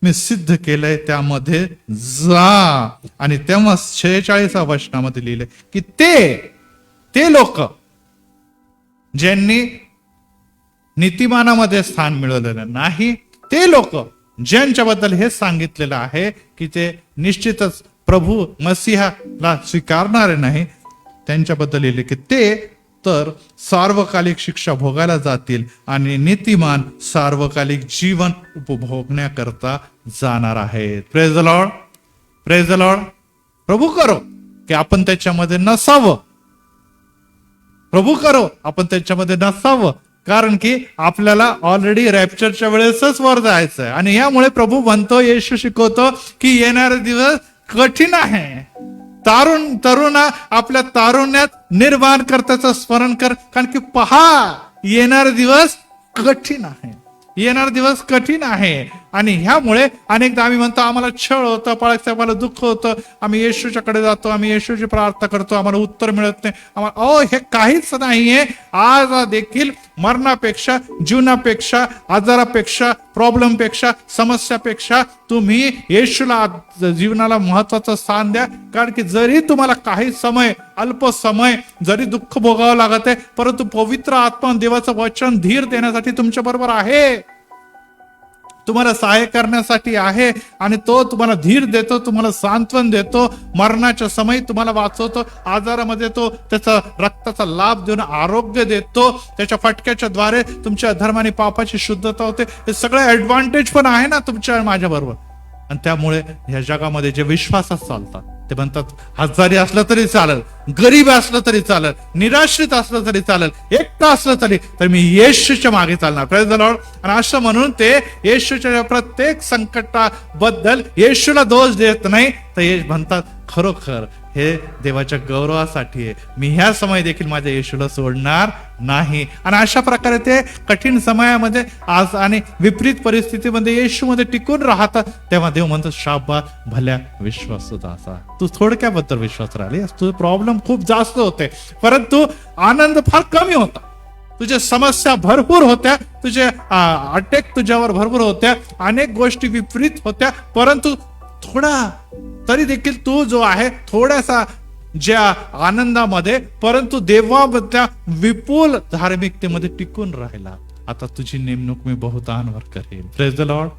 मी सिद्ध केलंय त्यामध्ये जा. आणि तेव्हा 46 वचनामध्ये लिहिले की ते लोक ज्यांनी नीतिमानामध्ये स्थान मिळवलेलं नाही, ते लोक ज्यांच्याबद्दल हे सांगितलेलं आहे की ते निश्चितच प्रभू मसीहाला स्वीकारणारे नाही, त्यांच्याबद्दल लिहिले की ते तर सार्वकालिक शिक्षा भोगायला जातील आणि नीतिमान सार्वकालिक जीवन उपभोगण्याकरता जाणार आहेत. Praise the Lord, praise the Lord. प्रभू करो की आपण त्याच्यामध्ये नसावं, प्रभू करो आपण त्याच्यामध्ये नसावं, कारण की आपल्याला ऑलरेडी रॅप्चरच्या वेळेसच वर जायचंय. आणि यामुळे प्रभू म्हणतो, येशू शिकवतो की येणारे दिवस कठीण आहे. तरुणा आपल्या तारुण्यात निर्माण करताचं स्मरण कर, कारण की पहा येणारे दिवस कठीण आहे, येणारे दिवस कठीण आहे. आणि ह्यामुळे अनेकदा आम्ही म्हणतो आम्हाला छळ होतं, आम्हाला दुःख होतं, आम्ही येशूच्याकडे जातो, आम्ही येशूची प्रार्थना करतो, आम्हाला उत्तर मिळत नाही, आम्हाला हे काहीच नाहीये. आज देखील मरणापेक्षा, जीवनापेक्षा, आजारापेक्षा, प्रॉब्लेमपेक्षा, समस्यापेक्षा तुम्ही येशूला जीवनाला महत्वाचं स्थान द्या. कारण की जरी तुम्हाला काही समय, अल्प समय जरी दुःख भोगावं लागत आहे, परंतु पवित्र आत्मा देवाचं वचन धीर देण्यासाठी तुमच्या बरोबर आहे, तुम्हाला सहाय्य करण्यासाठी आहे. आणि तो तुम्हाला धीर देतो, तुम्हाला सांत्वन देतो, मरणाच्या समयी तुम्हाला वाचवतो, आजारामध्ये तो त्याचा रक्ताचा लाभ देऊन आरोग्य देतो, त्याच्या फटक्याच्या द्वारे तुमच्या धर्माने पापाची शुद्धता होते. हे सगळे ऍडव्हान्टेज पण आहे ना तुमच्या माझ्या बरोबर. आणि त्यामुळे ह्या जगामध्ये जे विश्वासात चालतात ते म्हणतात आजारी असलं तरी चालेल, गरीब असलं तरी चालेल, निराश्रित असलं तरी चालेल, एकटा असलं तरी मी येशूच्या मागे चालणार. Praise the Lord. आणि असं म्हणून ते येशूच्या प्रत्येक संकटाबद्दल येशूला दोष देत नाही, तर म्हणतात खरोखर हे देवाच्या गौरवासाठी आहे, मी ह्या समय देखील माझ्या येशूला सोडणार नाही. आणि अशा प्रकारे ते कठीण समयामध्ये आज आणि विपरीत परिस्थितीमध्ये येशूमध्ये टिकून राहतात. तेव्हा देव म्हणतो शाबा भल्या विश्वासू दासा, तू थोडक्याबद्दल विश्वास राहिली, तुझे प्रॉब्लेम खूप जास्त होते परंतु आनंद फार कमी होता, तुझ्या समस्या भरपूर होत्या, तुझे अटॅक तुझ्यावर भरपूर होत्या, अनेक गोष्टी विपरीत होत्या, परंतु थोडा तरी देखील तू जो आहे थोडासा ज्या आनंदामध्ये, परंतु देवाबद्दल विपुल धार्मिकतेमध्ये टिकून राहिला. आता तुझी नेमणूक मी बहुतांवर करेन. Praise the Lord.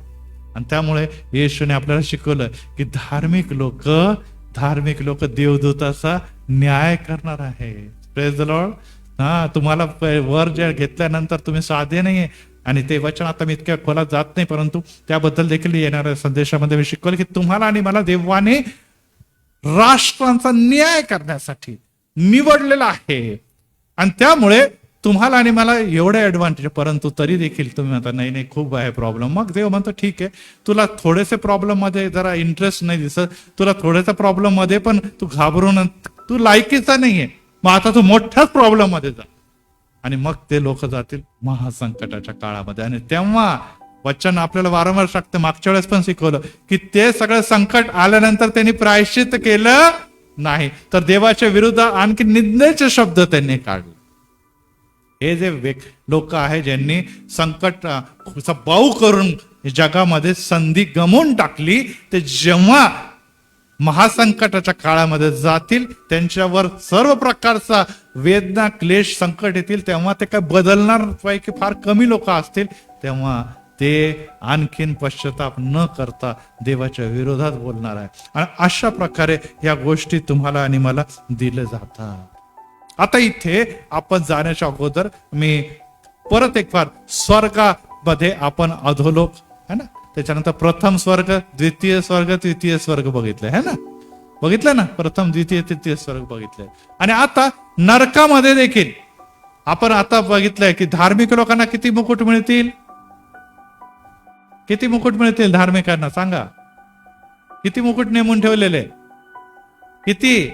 आणि त्यामुळे येशूने आपल्याला शिकवलं की धार्मिक लोक देवदूताचा न्याय करणार आहे. Praise the Lord. तुम्हाला वर जे घेतल्यानंतर तुम्ही साधे नाहीये. आणि ते वचन आता मी इतक्या खोलात जात नाही, परंतु त्याबद्दल देखील येणाऱ्या संदेशामध्ये मी शिकवलं की तुम्हाला आणि मला देवाने राष्ट्रांचा न्याय करण्यासाठी निवडलेला आहे. आणि त्यामुळे तुम्हाला आणि मला एवढे ऍडव्हान्टेज, परंतु तरी देखील तुम्ही म्हणता नाही नाही खूप आहे प्रॉब्लेम. मग देव म्हणतो ठीक आहे, तुला थोडेसे प्रॉब्लेम मध्ये जरा इंटरेस्ट नाही दिसत, तुला थोड्याशा प्रॉब्लेम मध्ये पण तू घाबरून तू लायकीचा नाहीये, मग आता तू मोठ्याच प्रॉब्लेम मध्ये जा. आणि मग ते लोक जातील महासंकटाच्या काळामध्ये. आणि तेव्हा वचन आपल्याला वारंवार सांगते, मागच्या वेळेस पण शिकवलं की ते सगळं संकट आल्यानंतर त्यांनी प्रायश्चित केलं नाही, तर देवाच्या विरुद्ध आणखी निंदेचे शब्द त्यांनी काढले. हे जे लोक आहे ज्यांनी संकट बाऊ करून जगामध्ये संधी गमावून टाकली, ते जेव्हा महासंकटाच्या काळामध्ये जातील, त्यांच्यावर सर्व प्रकारचा वेदना, क्लेश, संकट येतील, तेव्हा ते काय बदलणार पैकी फार कमी लोक असतील. तेव्हा ते आणखीन पश्चाताप न करता देवाच्या विरोधात बोलणार आहे. आणि अशा प्रकारे या गोष्टी तुम्हाला आणि मला दिल्या जातात. आता इथे आपण जाण्याच्या अगोदर मी परत एक फार स्वर्गामध्ये आपण अधोलोक है ना, त्याच्यानंतर प्रथम स्वर्ग, द्वितीय स्वर्ग, तृतीय स्वर्ग बघितलंय है ना, बघितलं ना, प्रथम द्वितीय तृतीय स्वर्ग बघितलंय. आणि आता नरकामध्ये देखील आपण आता बघितलंय की धार्मिक लोकांना किती मुकुट मिळतील, किती मुकुट मिळतील धार्मिकांना सांगा, किती मुकुट नेमून ठेवलेले, किती?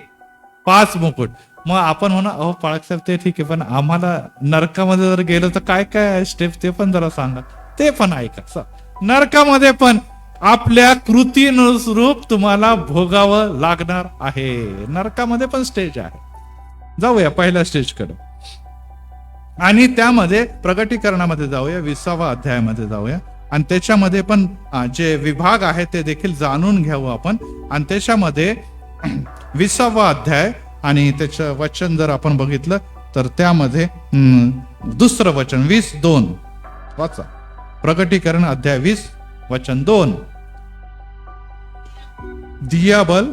5 मुकुट. मग आपण म्हणा अहो पाळक साहेब ते ठीक आहे, पण आम्हाला नरकामध्ये जर गेलो तर काय काय स्टेप ते पण जरा सांगा, ते पण ऐका. नरकामध्ये पण आपल्या कृतीनुरूप तुम्हाला भोगावं लागणार आहे. नरकामध्ये पण स्टेज आहे. जाऊया पहिल्या स्टेज कडे आणि त्यामध्ये प्रगटीकरणामध्ये जाऊया, 20वा अध्यायामध्ये जाऊया आणि त्याच्यामध्ये पण जे विभाग आहे ते देखील जाणून घेऊ आपण. आणि त्याच्यामध्ये 20वा अध्याय आणि त्याचं वचन जर आपण बघितलं तर त्यामध्ये दुसरं वचन 20:2 वाचा. प्रगटीकरण अध्याय 20 वचन 2. दियाबल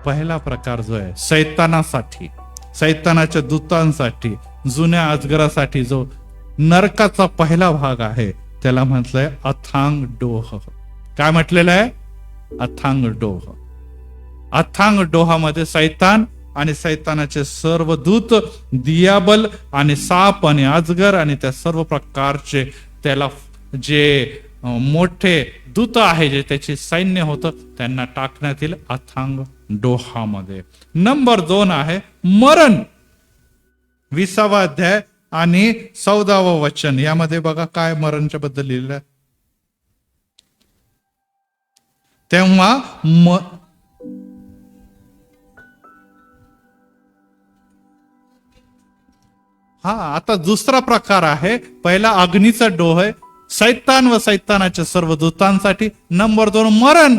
पहिला प्रकार जो आहे सैतानासाठी, सैतानाच्या दूतांसाठी, जुन्या अजगरासाठी जो नरकाचा पहिला भाग आहे त्याला म्हटलंय अथांग डोह. काय म्हटलेलं आहे? अथांग डोह. अथांग डोहामध्ये सैतान आणि सैतानाचे सर्व दूत, दियाबल आणि साप आणि अजगर आणि त्या सर्व प्रकारचे त्याला जे मोठे दूत आहे, जे त्याचे सैन्य होतं, त्यांना टाकण्यात येईल अथांग डोहामध्ये. नंबर 2 आहे मरण. 20वा अध्याय आणि 14वं वचन यामध्ये बघा काय मरणच्या बद्दल लिहिलं आहे. तेव्हा आता दुसरा प्रकार आहे. पहिला अग्नीचा डोह आहे सैतान व सैतानाच्या सर्व दूतांसाठी. नंबर 2 मरण.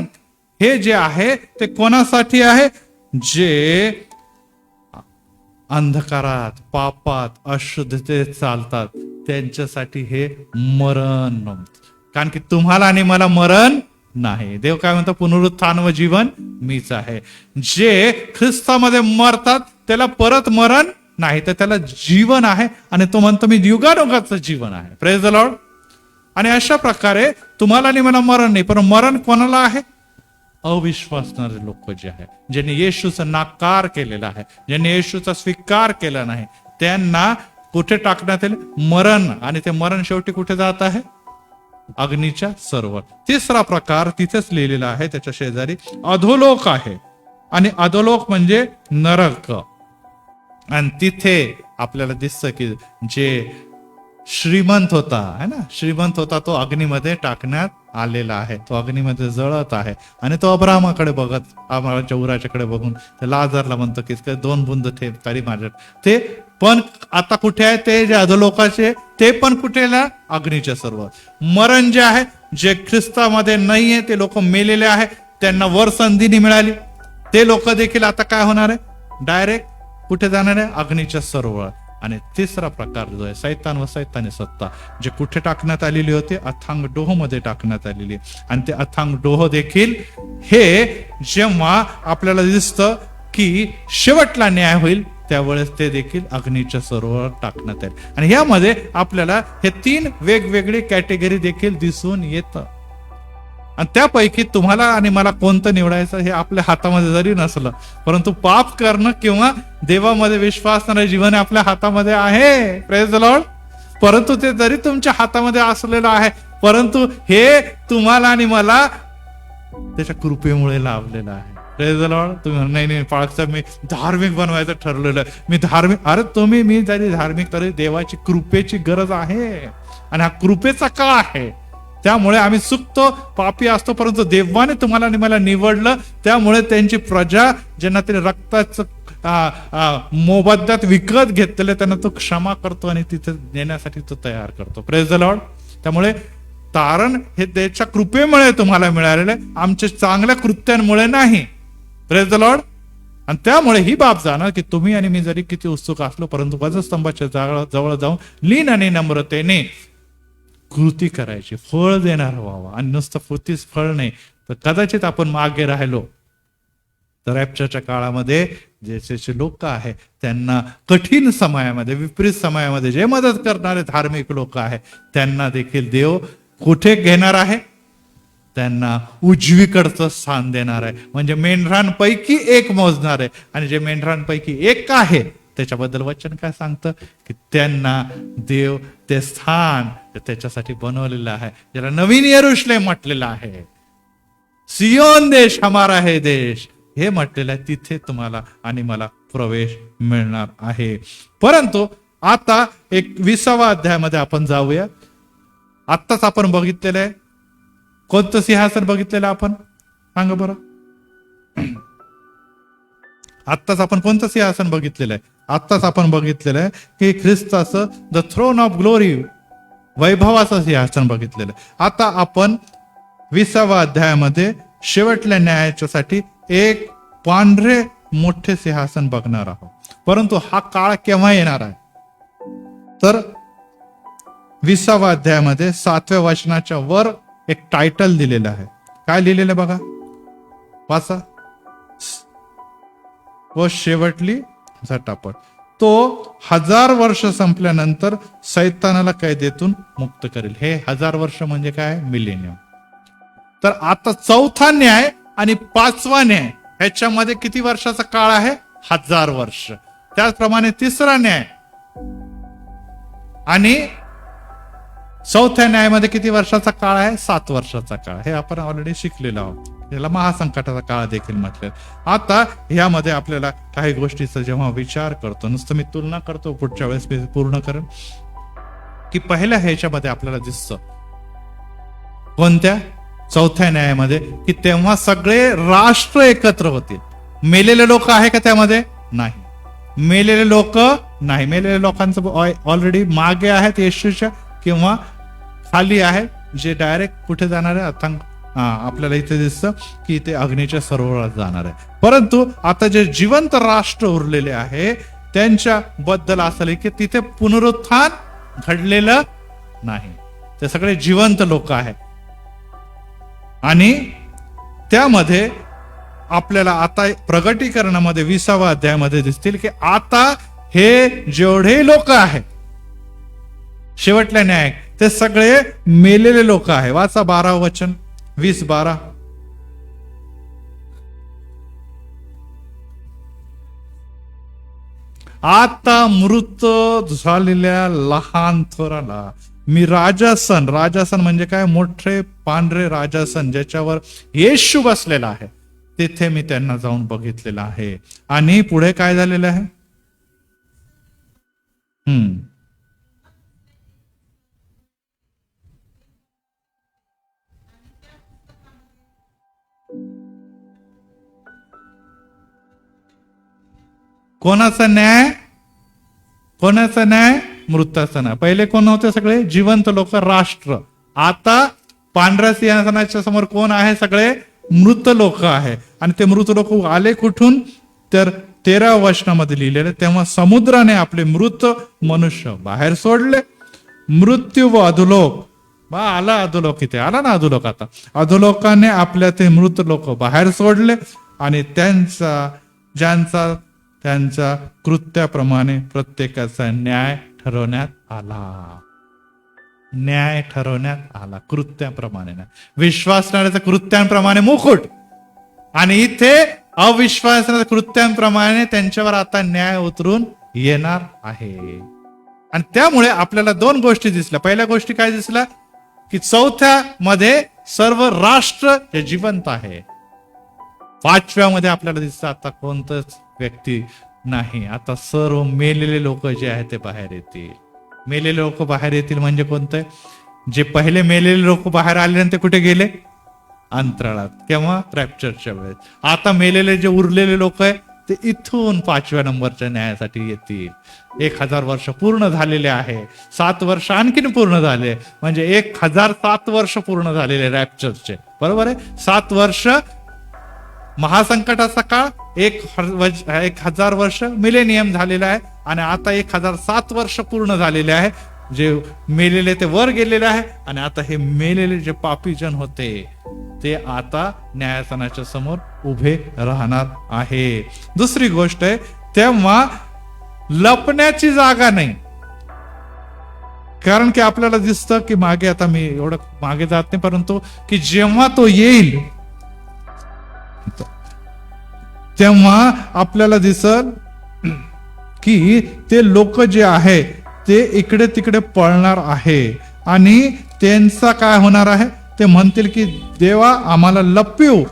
हे जे आहे ते कोणासाठी आहे? जे अंधकारात, पापात, अशुद्धतेत चालतात त्यांच्यासाठी हे मरण. कारण की तुम्हाला आणि मला मरण नाही. देव काय म्हणतो? पुनरुत्थान व जीवन मीच आहे. जे ख्रिस्तामध्ये मरतात त्याला परत मरण नाही, तर त्याला जीवन आहे. आणि तो म्हणतो मी युगानुगाचं जीवन आहे. Praise the Lord. आणि अशा प्रकारे तुम्हाला आणि मला मरण नाही, पण मरण कोणाला आहे? अविश्वासणारे लोक जे आहे, ज्यांनी येशूचा नाकार केलेला आहे, ज्यांनी येशूचा स्वीकार केला नाही, त्यांना कुठे टाकण्यात येईल? मरण. आणि ते मरण शेवटी कुठे जात आहे? अग्नीच्या सर्व. तिसरा प्रकार तिथेच लिहिलेला आहे त्याच्या शेजारी अधोलोक आहे. आणि अधोलोक म्हणजे नरक. आणि तिथे आपल्याला दिसतं की जे श्रीमंत होता है ना, श्रीमंत होता, तो अग्नीमध्ये टाकण्यात आलेला आहे. तो अग्नीमध्ये जळत आहे. आणि तो अब्राहमाकडे बघत, अब्राहमाच्या उराच्याकडे बघून ते लाजारला म्हणतो की 2 बुंद ठेव तरी माझ्या. ते पण आता कुठे आहे? ते जे अधोलोकाचे ते पण कुठे? अग्नीच्या सर्व. मरण जे आहे, जे ख्रिस्तामध्ये नाहीये ते लोक मेलेले आहे, त्यांना वर संधी मिळाली, ते लोक देखील आता काय होणार आहे? डायरेक्ट कुठे जाणार आहे? अग्नीच्या सर्व. आणि तिसरा प्रकार जो आहे सैतान व सैतानी सत्ता, जे कुठे टाकण्यात आलेली होती? अथांग डोह मध्ये टाकण्यात आलेली. आणि ते अथांग डोह देखील हे जेव्हा आपल्याला दिसतं की शेवटला न्याय होईल त्यावेळेस ते देखील अग्नीच्या सरोवर टाकण्यात येईल. आणि यामध्ये आपल्याला हे 3 वेगवेगळी कॅटेगरी देखील दिसून येतं. आणि त्यापैकी तुम्हाला आणि मला कोणतं निवडायचं हे आपल्या हातामध्ये जरी नसलं, परंतु पाप करणं किंवा देवामध्ये विश्वास करणारे जीवन आपल्या हातामध्ये आहे. Praise the Lord. परंतु ते जरी तुमच्या हातामध्ये असलेलं आहे, परंतु हे तुम्हाला आणि मला त्याच्या कृपेमुळे लाभलेलं आहे. Praise the Lord. तुम्ही नाही पाळसा मी धार्मिक बनवायचं ठरलेलं, मी धार्मिक. अरे मी जरी धार्मिक तरी देवाची कृपेची गरज आहे. आणि हा कृपेचा का आहे? त्यामुळे आम्ही चुकतो, पापी असतो, परंतु देवाने तुम्हाला आणि मला निवडलं. त्यामुळे त्यांची प्रजा ज्यांना ते रक्ताचं मोबदल्यात विकत घेतलेले त्यांना तो क्षमा करतो आणि तिथे नेण्यासाठी तो तयार करतो. Praise the Lord. त्यामुळे तारण हे त्याच्या कृपेमुळे तुम्हाला मिळालेलं आहे, आमच्या चांगल्या कृत्यांमुळे नाही. Praise the Lord. आणि त्यामुळे ही बाब जाणं की तुम्ही आणि मी जरी किती उत्सुक असलो, परंतु वधस्तंभाच्या जवळ जाऊन लीन आणि नम्रतेने कृती करायची, फळ देणार व्हावं. आणि नुसतं पुतीच फळ नाही, तर कदाचित आपण मागे राहिलो तर रॅप्चरच्या काळामध्ये जे लोक आहे त्यांना कठीण समयामध्ये, विपरीत समयामध्ये जे मदत करणारे धार्मिक लोक आहे त्यांना देखील देव कुठे घेणार आहे? त्यांना उजवीकडचं स्थान देणार आहे. म्हणजे मेंढरांपैकी एक मोजणार आहे. आणि जे मेंढरांपैकी एक आहे त्याच्याबद्दल वचन काय सांगतं? की त्यांना देव ते स्थान त्याच्यासाठी बनवलेलं आहे, ज्याला नवीन यरुशलेम म्हटलेलं आहे. सियोन देश हमारा है देश हे म्हटलेलं आहे. तिथे तुम्हाला आणि मला प्रवेश मिळणार आहे. परंतु आता 21वा अध्यायामध्ये आपण जाऊया. आत्ताच आपण बघितलेलं आहे कोणतं सिंहासन बघितलेलं आपण? सांगा बरं. आत्ताच आपण कोणतं सिंहासन बघितलेलं आहे? आत्ताच आपण बघितलेलं आहे की ख्रिस्ताचं द थ्रोन ऑफ ग्लोरी, वैभवाचं सिंहासन बघितलेलं आहे. आता आपण 20वा अध्यायामध्ये शेवटल्या न्यायाच्यासाठी एक पांढरे मोठे सिंहासन बघणार आहोत. परंतु हा काळ केव्हा येणार आहे? तर 20वा अध्यायामध्ये 7व्या वचनाच्या वर एक टायटल दिलेलं आहे. काय लिहिलेलं बघा, वाचा. व शेवटली झटापट. तो 1000 वर्ष संपल्यानंतर सैतानाला कैदेतून मुक्त करेल. हे 1000 वर्ष म्हणजे काय? मिलेनियम. तर आता चौथा न्याय आणि पाचवा न्याय ह्याच्यामध्ये किती वर्षाचा काळ आहे? 1000 वर्ष. त्याचप्रमाणे तिसरा न्याय आणि चौथ्या न्यायामध्ये किती वर्षाचा काळ आहे? 7 वर्षाचा काळ. हे आपण ऑलरेडी शिकलेलो आहोत. याला महासंकटाचा काळ देखील म्हटलं. आता यामध्ये आपल्याला काही गोष्टीचा जेव्हा विचार करतो, नुसतं मी तुलना करतो, पुढच्या वेळेस मी पूर्ण करेन, की पहिल्या ह्याच्यामध्ये आपल्याला दिसतं कोणत्या? चौथ्या न्यायामध्ये, की तेव्हा सगळे राष्ट्र एकत्र होतील. मेलेले लोक आहे का त्यामध्ये? नाही. मेलेले लोक नाही. मेलेल्या लोकांचं ऑलरेडी मागे आहेत येशूच्या, किंवा खाली आहे, जे डायरेक्ट कुठे जाणार आहे? अथांग. आपल्याला इथे दिसतं की ते अग्नीच्या सरोवरात जाणार आहे. परंतु आता जे जिवंत राष्ट्र उरलेले आहे त्यांच्या बद्दल असं की तिथे पुनरुत्थान घडलेलं नाही. ते सगळे जिवंत लोक आहेत. आणि त्यामध्ये आपल्याला आता प्रगटीकरणामध्ये 20व्या अध्यायामध्ये दिसतील की आता हे जेवढे लोक आहेत शेवटल्या न्याय, ते सगळे मेलेले लोक आहे. वाचा 12 वचन, 20:12. आता मृत झालेल्या लहान थोराला मी राजासन. राजासन म्हणजे काय? मोठे पांढरे राजासन ज्याच्यावर येशू बसलेला आहे, तिथे मी त्यांना जाऊन बघितलेलं आहे. आणि पुढे काय झालेलं आहे? कोणाचा न्याय? कोणाचा न्याय? मृताचा न्याय. पहिले कोण होते? सगळे जिवंत लोक, राष्ट्र. आता पांढऱ्या सिंहासनाच्या समोर कोण आहे? सगळे मृत लोक आहे. आणि ते मृत लोक आले कुठून? तर 13व्या वचनामध्ये लिहिलेले, तेव्हा समुद्राने आपले मृत मनुष्य बाहेर सोडले. मृत्यू व अधोलोक, आला अधोलोक, इथे आला ना अधोलोक. आता अधोलोकाने आपल्या ते मृत लोक बाहेर सोडले आणि ज्यांचा त्यांच्या कृत्याप्रमाणे प्रत्येकाचा न्याय ठरवण्यात आला. न्याय ठरवण्यात आला कृत्याप्रमाणे. विश्वासणाऱ्याच्या कृत्यांप्रमाणे मुकुट, आणि इथे अविश्वासणाऱ्या कृत्यांप्रमाणे त्यांच्यावर आता न्याय उतरून येणार आहे. आणि त्यामुळे आपल्याला 2 गोष्टी दिसल्या. पहिल्या गोष्टी काय दिसल्या? की चौथ्या मध्ये सर्व राष्ट्र हे जिवंत आहे. 5व्या मध्ये आपल्याला दिसतं आता कोणतंच व्यक्ती नाही. आता सर्व मेलेले लोक जे आहेत ते बाहेर येतील. मेलेले लोक बाहेर येतील म्हणजे कोणते? जे पहिले मेलेले लोक बाहेर आले आणि ते कुठे गेले? अंतराळात. केव्हा? रॅप्चरच्या वेळेस. आता मेलेले जे उरलेले लोक आहेत ते इथून 5व्या नंबरच्या न्यायासाठी येतील. 1000 वर्ष पूर्ण झालेले आहे. 7 वर्ष आणखीन पूर्ण झाले, म्हणजे 1007 वर्ष पूर्ण झालेले रॅप्चरचे. बरोबर आहे? 7 वर्ष महासंकटाचा काळ, 1000 वर्ष मिलेनियम झालेला आहे, आणि आता 1007 वर्ष पूर्ण झालेले आहे. जे मेलेले ते वर गेलेले आहे, आणि आता हे मेलेले जे पापी जन होते ते आता न्यायासनाच्या समोर उभे राहणार आहे. दुसरी गोष्ट आहे, तेव्हा लपण्याची जागा नाही. कारण की आपल्याला दिसतं की मागे, आता मी एवढं मागे जात नाही, परंतु की जेव्हा तो येईल तेव्हा आपल्याला दिसल की ते लोक जे आहे ते इकडे तिकडे पळणार आहे, आणि त्यांचा काय होणार आहे? ते म्हणतील की देवा आम्हाला लपवू.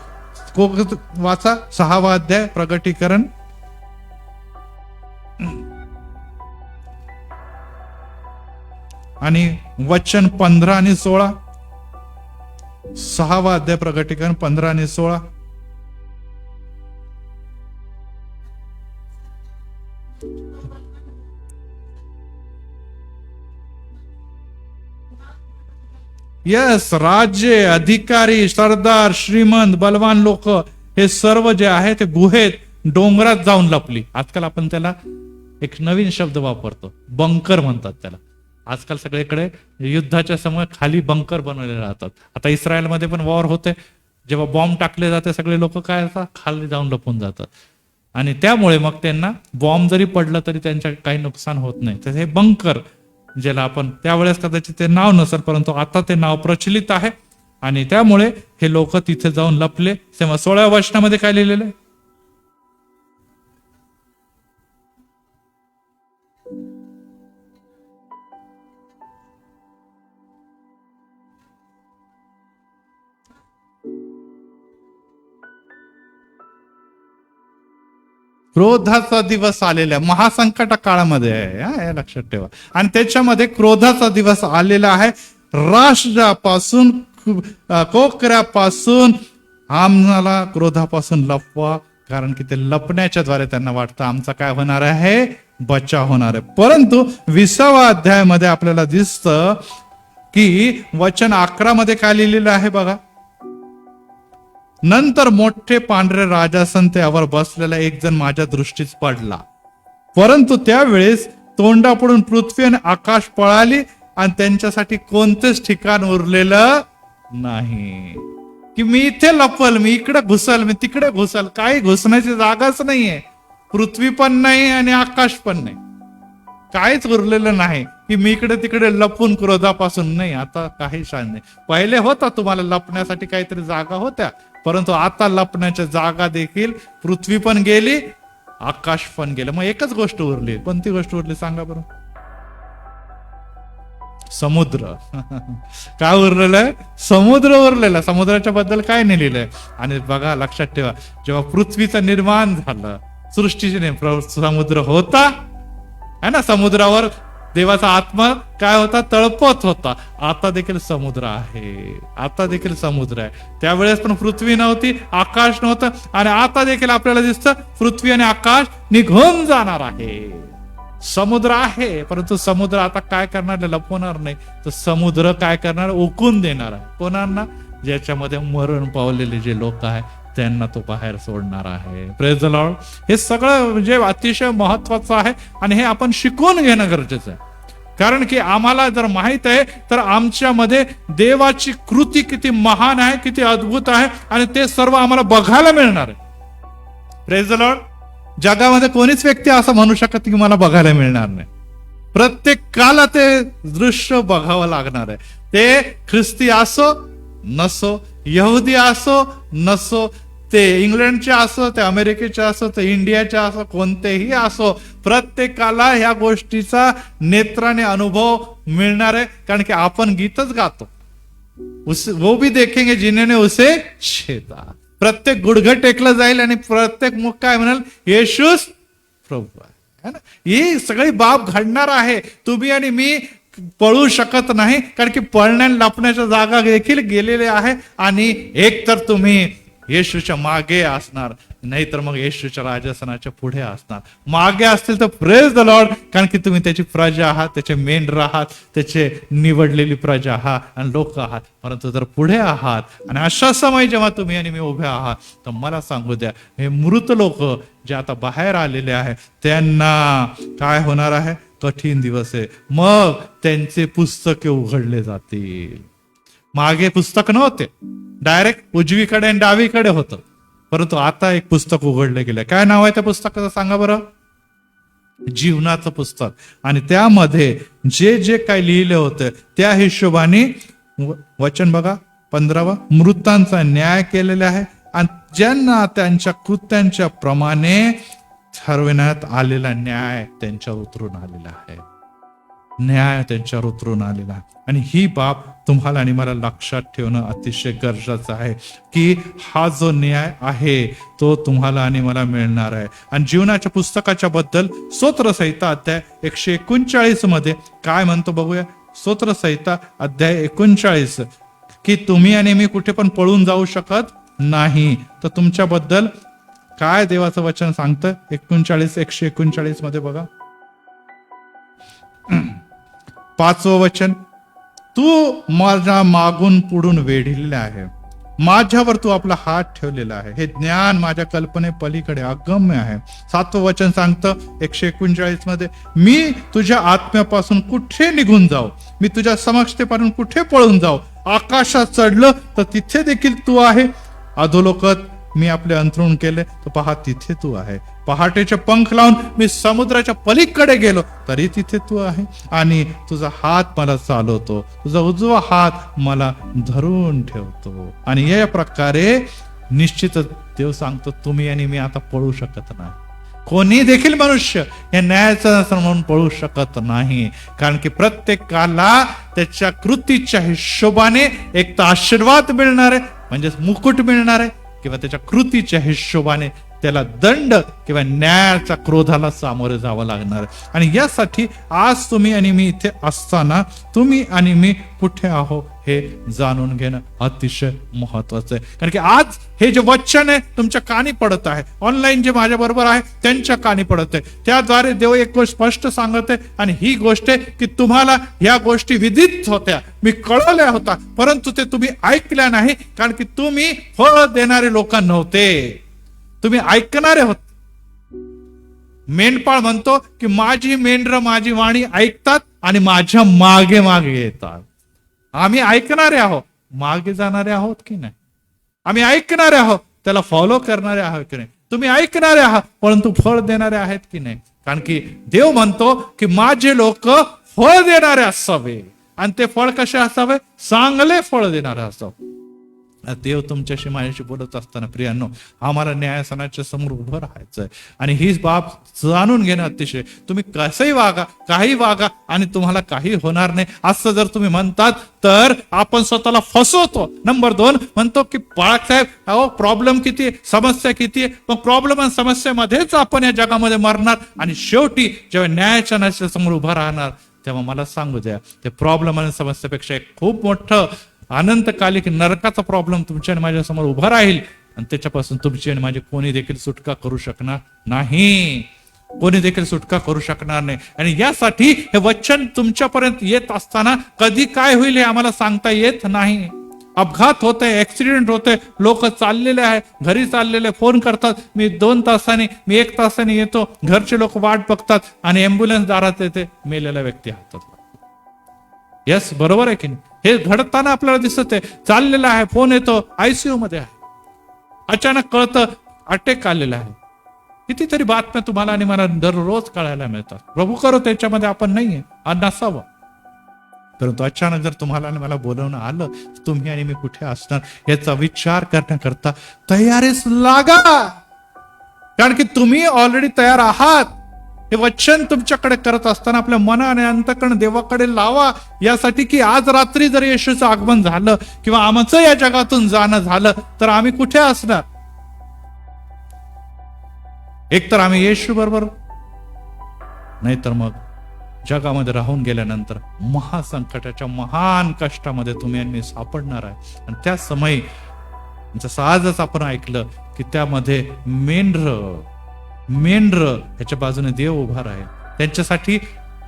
वाचा 6वा अध्याय प्रगटीकरण. आणि वचन 15 आणि 16. 6वा अध्याय प्रगटीकरण 15 आणि 16. यस, राज्य, अधिकारी, सरदार, श्रीमंत, बलवान लोक हे सर्व जे आहे ते गुहेत, डोंगरात जाऊन लपली. आजकाल आपण त्याला एक नवीन शब्द वापरतो, बंकर म्हणतात त्याला. आजकाल सगळीकडे युद्धाच्या समोर खाली बंकर बनवले राहतात. आता इस्रायलमध्ये पण वॉर होते, जेव्हा बॉम्ब टाकले जाते सगळे लोक काय असतात? खाली जाऊन लपून जातात. आणि त्यामुळे मग त्यांना बॉम्ब जरी पडला तरी त्यांच्या काही नुकसान होत नाही. तर हे बंकर ज्याला आपण त्यावेळेस कदाचित ते नाव नसेल, परंतु आता ते नाव प्रचलित आहे. आणि त्यामुळे हे लोक तिथे जाऊन लपले. तेव्हा 16व्या वचनामध्ये काय लिहिलेलं आहे? क्रोधाचा दिवस आलेला आहे, महासंकट काळामध्ये आहे, हे लक्षात ठेवा. आणि त्याच्यामध्ये क्रोधाचा दिवस आलेला आहे. राष्ट्रापासून कोकऱ्यापासून आम्हाला क्रोधापासून लपवा, कारण की ते लपण्याच्या द्वारे त्यांना वाटतं आमचा काय होणार आहे, बचाव होणार आहे. परंतु 20व्या अध्यायामध्ये आपल्याला दिसतं की वचन 11 मध्ये काय लिहिलेलं आहे बघा. नंतर मोठे पांढरे राजासन त्यावर बसलेला एक जण माझ्या दृष्टीस पडला, परंतु त्यावेळेस तोंडापुढून पृथ्वी आणि आकाश पळाली आणि त्यांच्यासाठी कोणतेच ठिकाण उरलेलं नाही. की मी इथे लपल, मी इकडे घुसल, मी तिकडे घुसल, काही घुसण्याची जागाच नाहीये. पृथ्वी पण नाही आणि आकाश पण नाही, काहीच उरलेलं नाही की मी इकडे तिकडे लपून क्रोधापासून. नाही, आता काही शान नाही. पहिले होता तुम्हाला लपण्यासाठी काहीतरी जागा होत्या, परंतु आता लपण्याच्या जागा देखील पृथ्वी पण गेली, आकाश पण गेलं. मग एकच गोष्ट उरली. कोणती गोष्ट उरली सांगा बरं? समुद्र. काय उरलेलं आहे? समुद्र उरलेला. समुद्राच्या बद्दल काय नाही लिहिलंय. आणि बघा, लक्षात ठेवा, जेव्हा पृथ्वीचं निर्माण झालं, सृष्टीचे समुद्र होता है ना, समुद्रावर देवाचा आत्मा काय होता, तळपत होता. आता देखील समुद्र आहे, आता देखील समुद्र आहे. त्यावेळेस पण पृथ्वी नव्हती, आकाश नव्हतं. आणि आता देखील आपल्याला दिसतं पृथ्वी आणि आकाश निघून जाणार आहे. समुद्र आहे, परंतु समुद्र आता काय करणार, लपवणार नाही. तर समुद्र काय करणार, ओकून देणार आहे. कोणांना? ज्याच्यामध्ये मरण पावलेले जे लोक आहेत त्यांना तो बाहेर सोडणार आहे. Praise the Lord. हे सगळं म्हणजे अतिशय महत्वाचं आहे आणि हे आपण शिकून घेणं गरजेचं आहे. कारण की आम्हाला जर माहित आहे तर आमच्यामध्ये देवाची कृती किती महान आहे, किती अद्भुत आहे, आणि ते सर्व आम्हाला बघायला मिळणार आहे. Praise the Lord. जगामध्ये कोणीच व्यक्ती असं म्हणू शकत की मला बघायला मिळणार नाही. प्रत्येकाला ते दृश्य बघावं लागणार आहे. ते ख्रिस्ती असो नसो, यहुदी असो नसो, ते इंग्लंडचे असो, ते अमेरिकेचे असो, ते इंडियाचे असो, कोणतेही असो, प्रत्येकाला ह्या गोष्टीचा नेत्राने अनुभव मिळणार आहे. कारण की आपण गीतच गातो, वो भी देखेंगे जिन्होंने उसे छेदा. प्रत्येक गुडघं टेकलं जाईल आणि प्रत्येक मुख काय म्हणाल, येशूच प्रभू आहे ना. ही सगळी बाब घडणार आहे. तुम्ही आणि मी पळू शकत नाही, कारण की पळण्या लपण्याच्या जागा देखील गेलेल्या आहे. आणि एक तर तुम्ही येशूच्या मागे असणार, नाहीतर मग येशूच्या राजासनाच्या पुढे असणार. मागे असतील तर प्रेज द लॉर्ड, कारण की तुम्ही त्याची प्रजा आहात, त्याचे मेंढर आहात, त्याचे निवडलेली प्रजा आहात आणि लोक आहात. परंतु जर पुढे आहात आणि अशा समय जेव्हा तुम्ही आणि मी उभे आहात, तर मला सांगू द्या, हे मृत लोक जे आता बाहेर आलेले आहेत त्यांना काय होणार आहे, कठीण दिवस आहे. मग त्यांचे पुस्तके उघडले जातील. मागे पुस्तक नव्हते, डायरेक्ट उजवीकडे आणि डावीकडे होतं, परंतु आता एक पुस्तक उघडले गेले. काय नाव आहे त्या पुस्तकाचं सांगा बरं? जीवनाचं पुस्तक. आणि त्यामध्ये जे जे काही लिहिले होते त्या हिशोबाने वचन बघा 15, मृतांचा न्याय केलेला आहे आणि ज्यांना त्यांच्या कृत्यांच्या प्रमाणे ठरविण्यात आलेला न्याय त्यांच्यावर उतरून आलेला आहे. न्याय त्यांच्यावर उतरून आलेला आहे. आणि ही बाब तुम्हाला आणि मला लक्षात ठेवणं अतिशय गरजेचं आहे की हा जो न्याय आहे तो तुम्हाला आणि मला मिळणार आहे. आणि जीवनाच्या पुस्तकाच्या बद्दल स्तोत्रसंहिता अध्याय 139 मध्ये काय म्हणतो बघूया. स्तोत्रसंहिता अध्याय 39 की तुम्ही आणि मी कुठे पण पळून जाऊ शकत नाही. तर तुमच्याबद्दल काय देवाचं वचन सांगतं 139 मध्ये बघा. 5वं वचन, तू माझ्या मागून पुढून वेढलेला आहे, माझ्यावर तू आपला हात ठेवलेला आहे, हे ज्ञान माझ्या कल्पने पलीकडे अगम्य आहे. 7वं वचन सांगतं 139 मध्ये, मी तुझ्या आत्म्यापासून कुठे निघून जाऊ, मी तुझ्या समक्षतेपासून कुठे पळून जाऊ. आकाशात चढलं तर तिथे देखील तू आहे, अधोलोकात मी आपले अंथरूण केले तर पहा तिथे तू आहे, पहाटेचे पंख लावून मी समुद्राच्या पलीकडे गेलो तरी तिथे तू आहे, आणि तुझा हात मला चालवतो, तुझा उजवा हात मला धरून ठेवतो. आणि या प्रकारे निश्चितच देव सांगतो, तुम्ही आणि मी आता पळू शकत नाही. कोणी देखील मनुष्य या न्यायाचं म्हणून पळू शकत नाही, कारण की प्रत्येकाला त्याच्या कृतीच्या हिशोबाने एक तर आशीर्वाद मिळणार आहे, म्हणजेच मुकुट मिळणार आहे, किंवा त्याच्या कृतीच्या हिशोबाने त्याला दंड किंवा न्यायाच्या क्रोधाला सामोरे जावं लागणार. आणि यासाठी आज तुम्ही आणि मी इथे असताना तुम्ही आणि मी कुठे आहो हे जाणून घेणं अतिशय महत्वाचं आहे. कारण की आज हे जे वचन आहे तुमच्या कानी पडत आहे, ऑनलाईन जे माझ्या बरोबर आहे त्यांच्या कानी पडत आहे, त्याद्वारे देव एक गोष्ट स्पष्ट सांगत आहे. आणि ही गोष्ट आहे की तुम्हाला ह्या गोष्टी विदित होत्या, मी कळवल्या होता, परंतु ते तुम्ही ऐकल्या नाही, कारण की तुम्ही फळ देणारे लोक नव्हते, तुम्ही ऐकणारे होते. मेंढपाळ म्हणतो की माझी मेंढर माझी वाणी ऐकतात आणि माझ्या मागे मागे येतात. आम्ही ऐकणारे आहोत, मागे जाणारे आहोत की नाही? आम्ही ऐकणारे आहोत, त्याला फॉलो करणारे आहोत की नाही? तुम्ही ऐकणारे आहात परंतु फळ देणारे आहेत की नाही? कारण की देव म्हणतो की माझे लोक फळ देणारे असावे, आणि ते फळ कसे असावे? चांगले फळ देणारे असावे. देव तुमच्याशी माझ्याशी बोलत असताना प्रियांनो, आम्हाला न्यायासनाच्या समोर उभं राहायचंय, आणि ही बाब जाणून घेणं अतिशय, तुम्ही कसंही वागा, काही वागा, आणि तुम्हाला काही होणार नाही असं जर तुम्ही म्हणतात तर आपण स्वतःला फसवतो. नंबर 2 म्हणतो की बाळासाहेब अहो प्रॉब्लेम किती आहे, समस्या किती आहे, मग प्रॉब्लेम आणि समस्येमध्येच आपण या जगामध्ये मरणार, आणि शेवटी जेव्हा न्यायाच्या समोर उभं राहणार तेव्हा मला सांगू द्या, ते प्रॉब्लेम आणि समस्येपेक्षा एक खूप मोठं अनंतकालिक नरकाचा प्रॉब्लेम तुमच्या आणि माझ्या समोर उभा राहील, आणि त्याच्यापासून तुमची आणि माझी कोणी देखील सुटका करू शकणार नाही, कोणी देखील सुटका करू शकणार नाही. आणि यासाठी हे वचन तुमच्यापर्यंत येत असताना कधी काय होईल हे आम्हाला सांगता येत नाही. अपघात होते, ऍक्सिडेंट होते, लोक चाललेले आहे, घरी चाललेले फोन करतात, मी 2 तासांनी, मी 1 तासांनी येतो, घरचे लोक वाट बघतात, आणि अँब्युलन्स दारात येते, मेलेला व्यक्ती हातात. यस, बरोबर आहे की नाही? हे घडताना आपल्याला दिसत आहे, चाललेला आहे, फोन येतो, आयसीयू मध्ये आहे, अचानक कळतं अटॅक आलेला आहे. कितीतरी बातम्या तुम्हाला आणि मला दररोज कळायला मिळतात. प्रभू करो त्याच्यामध्ये आपण नाहीये आणि नसावं, परंतु अचानक जर तुम्हाला आणि मला बोलवणं आलं, तुम्ही आणि मी कुठे असणार याचा विचार करण्याकरता तयारीच लागा, कारण की तुम्ही ऑलरेडी तयार आहात. हे वचन तुमच्याकडे करत असताना आपल्या मन आणि अंतकरण देवाकडे लावा, यासाठी की आज रात्री जर येशूचं आगमन झालं किंवा आमचं या जगातून जाणं झालं तर आम्ही कुठे असणार? एकतर आम्ही येशू बरोबर, नाहीतर मग जगामध्ये राहून गेल्यानंतर महासंकटाच्या महान कष्टामध्ये तुम्ही आणि मी सापडणार आहे. आणि त्या समयी जसं आजच आपण ऐकलं की त्यामध्ये मेंढर ह्याच्या बाजूने देव उभा राहील, त्यांच्यासाठी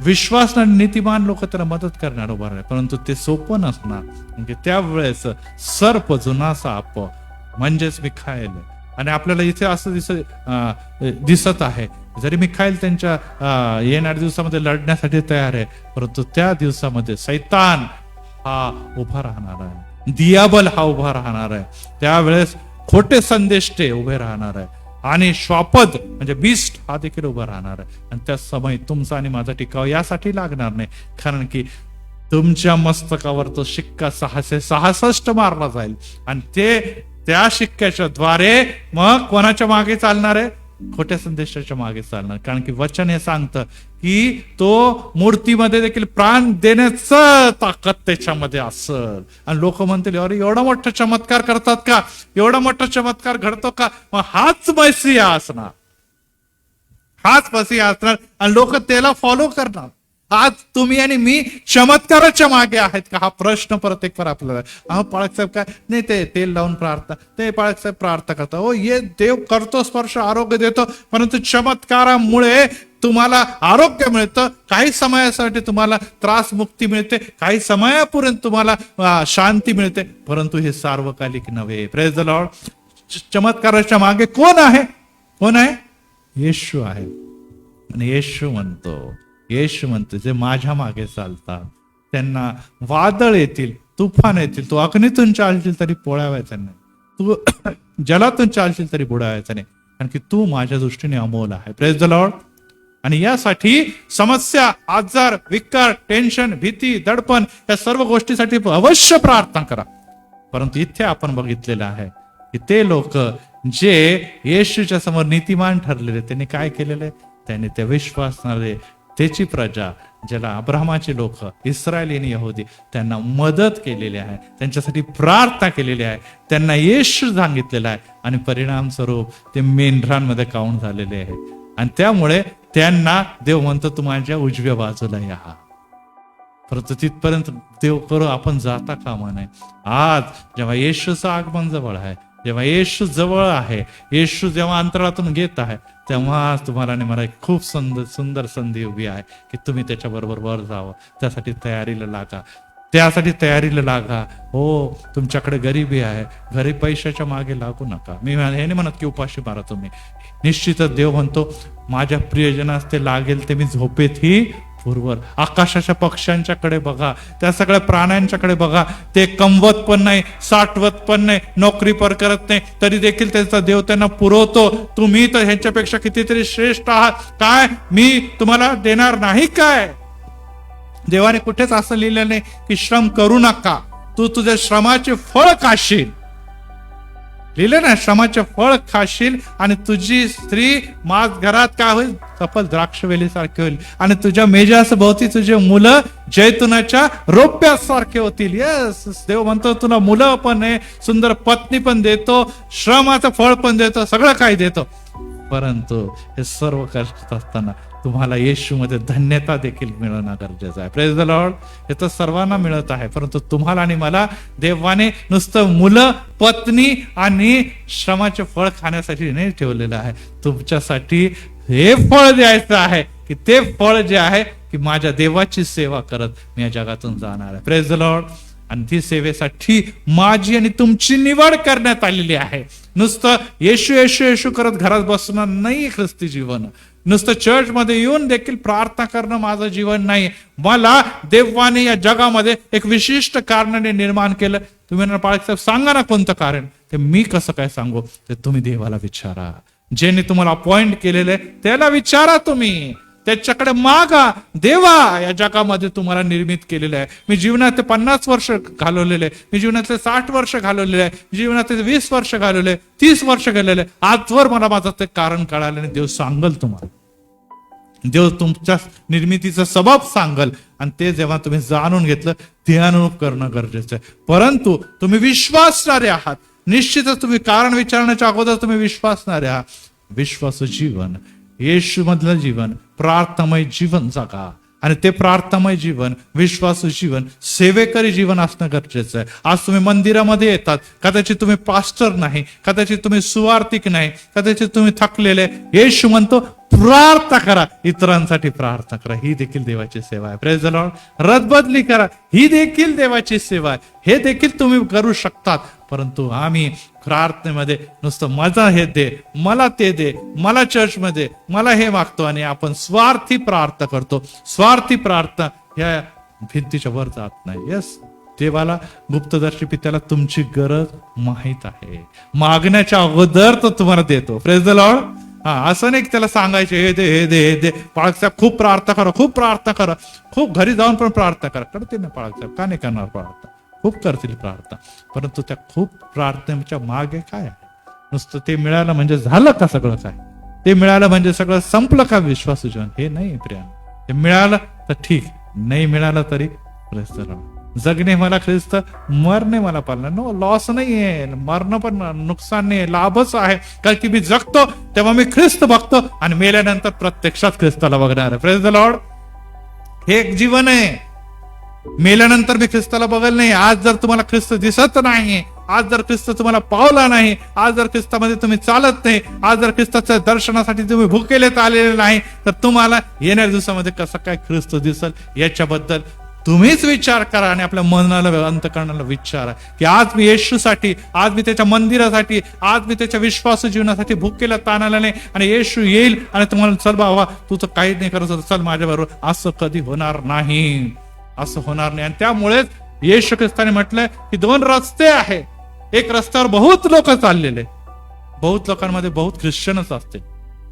विश्वास आणि नीतिमान लोक त्याला मदत करणार उभा राहील, परंतु ते सोपं नसणार. म्हणजे त्यावेळेस सर्प जुना साप म्हणजेच मिखाएल, आणि आपल्याला इथे असं दिसत आहे जरी मिखाएल त्यांच्या येणाऱ्या दिवसामध्ये लढण्यासाठी तयार आहे, परंतु त्या दिवसामध्ये सैतान हा उभा राहणार आहे, दियाबल हा उभा राहणार आहे, त्यावेळेस खोटे संदेष्टे उभे राहणार आहे, आणि श्वापद म्हणजे बीस्ट हा देखील उभा राहणार आहे. आणि त्या समय तुमचा आणि माझा टिकाव यासाठी लागणार नाही, कारण की तुमच्या मस्तकावर तो शिक्का 666 मारला जाईल, आणि त्या शिक्क्याच्या द्वारे मग कोणाच्या मागे चालणार आहे? खोट्या संदेशाच्या मागे चालणार. कारण की वचन हे सांगतं की तो मूर्तीमध्ये देखील प्राण देण्याचं ताकद त्याच्यामध्ये असेल. आणि लोक म्हणतील अरे एवढा मोठा चमत्कार करतात का, एवढा मोठा चमत्कार घडतो का? मग हाच मसीहा असणार, हाच मसीहा असणार, आणि लोक त्याला फॉलो करणार. आज तुम्ही आणि मी चमत्काराच्या मागे आहेत का? हा प्रश्न प्रत्येक पर आपल्याला. अहो पाळक साहेब काय नाही, ते तेल लावून प्रार्थना, ते पाळक साहेब प्रार्थना करता, हो ये देव करतो स्पर्श, आरोग्य देतो, परंतु चमत्कारामुळे तुम्हाला आरोग्य मिळतं, काही समयासाठी तुम्हाला त्रास मुक्ती मिळते, काही समयापर्यंत तुम्हाला शांती मिळते, परंतु हे सार्वकालिक नव्हे. Praise the Lord. चमत्काराच्या मागे कोण आहे? कोण आहे? येशू आहे. आणि येशू म्हणतो जे माझ्या मागे चालतात त्यांना वादळ येतील, तुफान येतील, तू अग्नीतून चालशील तरी पोळावायचा नाही, तू जलातून चालशील तरी बुडावायचा नाही, कारण की तू माझ्या दृष्टीने अमोल आहे. Praise the Lord. आणि यासाठी समस्या, आजार, विकार, टेन्शन, भीती, दडपण या सर्व गोष्टीसाठी अवश्य प्रार्थना करा. परंतु इथे आपण बघितलेलं आहे की ते लोक जे येशूच्या समोर नीतिमान ठरलेले, त्यांनी काय केलेलं आहे? त्यांनी त्या विश्वासणारे त्याची प्रजा, ज्याला अब्राहमाचे लोक, इस्रायली आणि यहुदी, त्यांना मदत केलेली आहे, त्यांच्यासाठी प्रार्थना केलेली आहे, त्यांना येशू सांगितलेला आहे आणि परिणाम स्वरूप ते मेंढरांमध्ये काउंट झालेले आहे. आणि त्यामुळे त्यांना देव म्हणतो तू माझ्या उजव्या बाजूला या. परंतु तिथपर्यंत देव करू आपण जाता कामा नये. आज जेव्हा येशूचं आगमन जवळ आहे, जेव्हा येशू जवळ आहे, येशू जेव्हा अंतरातून घेत आहे, तेव्हा तुम्हाला आणि मला एक खूप सुंदर संधी उभी आहे की तुम्ही त्याच्या बरोबर वर जावं. त्यासाठी तयारीला लागा. हो, तुमच्याकडे गरिबी आहे, घरी पैशाच्या मागे लागू नका. मी हे नाही म्हणत की उपाशी मारा तुम्ही. निश्चितच देव म्हणतो माझ्या प्रियजनास ते लागेल ते मी झोपेतही पूर्वर. आकाशाच्या पक्ष्यांच्याकडे बघा, त्या सगळ्या प्राण्यांच्याकडे बघा, ते कमवत पण नाही, साठवत पण नाही, नोकरी पर करत नाही, तरी देखील त्यांचा देव त्यांना पुरवतो. तुम्ही तर ह्यांच्यापेक्षा कितीतरी श्रेष्ठ आहात, काय मी तुम्हाला देणार नाही काय? देवाने कुठेच असं लिहिलं नाही की श्रम करू नका, तू तुझ्या श्रमाचे फळ खाशील. लिहिलं ना, श्रमाचे फळ खाशील आणि तुझी स्त्री माझ घरात काय होईल? सफल द्राक्षवेली सारखे होईल आणि तुझ्या मेजास भोवती तुझे मुलं जैतुनाच्या रोप्यासारखे होतील. यस, देव म्हणतो तुला मुलं पण आहे, सुंदर पत्नी पण देतो, श्रमाचं फळ पण देतो, सगळं काही देतो. परंतु हे सर्व करत असताना तुम्हाला येशूमध्ये धन्यता देखील मिळणं गरजेचं आहे. Praise the Lord. हे तर सर्वांना मिळत आहे, परंतु तुम्हाला आणि मला देवाने नुसतं मुलं, पत्नी आणि श्रमाचे फळ खाण्यासाठी नाही ठेवलेलं आहे. तुमच्यासाठी हे फळ द्यायचं आहे की ते फळ जे आहे की माझ्या देवाची सेवा करत मी या जगातून जाणार आहे. Praise the Lord. आणि ती सेवेसाठी माझी आणि तुमची निवड करण्यात आलेली आहे. नुसतं येशू येशू येशू करत घरात बसणार नाही ख्रिस्ती जीवन. नुसतं चर्च मध्ये येऊन देखील प्रार्थना करणं माझं जीवन नाही. मला देवाने या जगामध्ये एक विशिष्ट कारणाने निर्माण केलं. तुम्ही पाळक साहेब सांगा ना कोणतं कारण? ते मी कसं काय सांगू? ते तुम्ही देवाला विचारा. ज्याने तुम्हाला अपॉइंट केलेलं आहे त्याला विचारा, तुम्ही त्याच्याकडे मागा. देवा या जगामध्ये तुम्हाला निर्मित केलेलं आहे. मी जीवनात 50 वर्ष घालवलेले, मी जीवनातले 60 वर्ष घालवलेले आहे, जीवनातले 20 वर्ष घालवले, 30 वर्ष घालवले. आजवर मला माझं ते कारण कळालं नाही. देव सांगल तुम्हाला, देव तुमच्या निर्मितीचा सबब सांगल आणि ते जेव्हा तुम्ही जाणून घेतलं ते अनुरूप करणं गरजेचं आहे. परंतु तुम्ही विश्वासणारे आहात. निश्चितच तुम्ही कारण विचारण्याच्या अगोदर तुम्ही विश्वासणारे आहात. विश्वासू जीवन, येशू मधलं जीवन, प्रार्थनामय जीवन जगा. आणि ते प्रार्थनामय जीवन, विश्वासू जीवन, सेवेकरी जीवन असणं गरजेचं आहे. आज तुम्ही मंदिरामध्ये येतात, कदाचित तुम्ही पास्टर नाही, कदाचित तुम्ही सुवार्तिक नाही, कदाचित तुम्ही थकलेले. येशू म्हणतो प्रार्थना करा, इतरांसाठी प्रार्थना करा, ही देखील देवाची सेवा आहे. Praise the Lord. रदबदली करा, ही देखील देवाची सेवा आहे. हे देखील तुम्ही करू शकतात. परंतु आम्ही प्रार्थनेमध्ये नुसतं मजा हे दे, मला ते दे, मला चर्चमध्ये मला हे मागतो आणि आपण स्वार्थी प्रार्थना करतो. स्वार्थी प्रार्थना ह्या भिंतीच्या वर जात नाही. यस, देवाला गुप्तदर्शी पित्याला तुमची गरज माहित आहे. मागण्याच्या अगोदर तो तुम्हाला देतो. Praise the Lord. असं नाही की त्याला सांगायचे हे दे हे दे हे दे. पाळकसाहेब खूप प्रार्थना करा, खूप प्रार्थना करा, खूप घरी जाऊन पण प्रार्थना करा. करते ना पाळकसाहेब, का नाही करणार प्रार्थना? खूप करतील प्रार्थना. परंतु त्या खूप प्रार्थनेच्या मागे काय आहे? नुसतं ते मिळालं म्हणजे झालं का सगळं? काय ते मिळालं म्हणजे सगळं संपलं का विश्वासू जीवन? हे नाही प्रिया. ते मिळालं तर ठीक, नाही मिळालं तरी ख्रिस्त. जगणे मला ख्रिस्त, मरणे मला पालना. नो, लॉस नाहीये, मरणं पण नुकसान नाही, लाभच आहे. कारण की मी जगतो तेव्हा मी ख्रिस्त बघतो आणि मेल्यानंतर प्रत्यक्षात ख्रिस्ताला बघणार आहे. Praise the Lord. हे एक जीवन आहे. मेल्यानंतर मी ख्रिस्ताला बघल नाही. आज जर तुम्हाला ख्रिस्त दिसत नाही, आज जर ख्रिस्त तुम्हाला पावला नाही, आज जर ख्रिस्तामध्ये तुम्ही चालत नाही, आज जर ख्रिस्ताच्या दर्शनासाठी तुम्ही भुकेलेत आलेले नाही, तर तुम्हाला येणाऱ्या दिवसामध्ये कसं काय ख्रिस्त दिसल याच्याबद्दल तुम्हीच विचार करा आणि आपल्या मनाला, अंतःकरणाला विचारा की आज मी येशूसाठी, आज मी त्याच्या मंदिरासाठी, आज मी त्याच्या विश्वासू जीवनासाठी भुकेला ताणाला नाही आणि येशू येईल आणि तुम्हाला चल बाबा तू तर काही नाही करत होता, चल माझ्या बरोबर. असं कधी होणार नाही, असं होणार नाही. आणि त्यामुळेच येशू ख्रिस्ताने म्हटलंय की 2 रस्ते आहे. एक रस्त्यावर बहुत लोक चाललेले, बहुत लोकांमध्ये बहुत ख्रिश्चनच असते,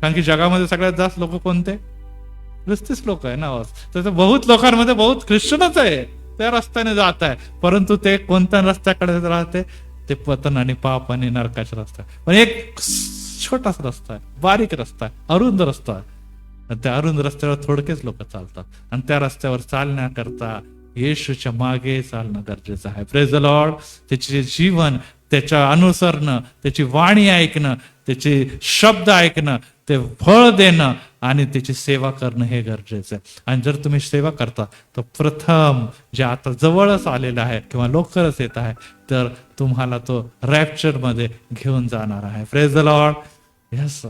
कारण की जगामध्ये सगळ्यात जास्त लोक कोणते? ख्रिस्तीच लोक आहे ना. तर बहुत लोकांमध्ये बहुत ख्रिश्चनच आहे, त्या रस्त्याने जात आहे, परंतु ते कोणत्या रस्त्याकडे राहते? ते पतन आणि पाप आणि नरकाचा रस्ता. पण एक छोटासा रस्ता आहे, बारीक रस्ता आहे, अरुंद रस्ता आहे. आणि त्या अरुंद रस्त्यावर थोडकेच लोक चालतात, आणि त्या रस्त्यावर चालण्याकरता येशूच्या मागे चालणं गरजेचं आहे. Praise the Lord. त्याचे जीवन, त्याच्या अनुसरणं, त्याची वाणी ऐकणं, त्याचे शब्द ऐकणं, ते फळ देणं आणि त्याची सेवा करणं हे गरजेचं आहे. आणि जर तुम्ही सेवा करता तर प्रथम जे आता जवळच आलेलं आहे किंवा लवकरच येत आहे, तर तुम्हाला तो रॅप्चर मध्ये घेऊन जाणार आहे. Praise the Lord. Yes,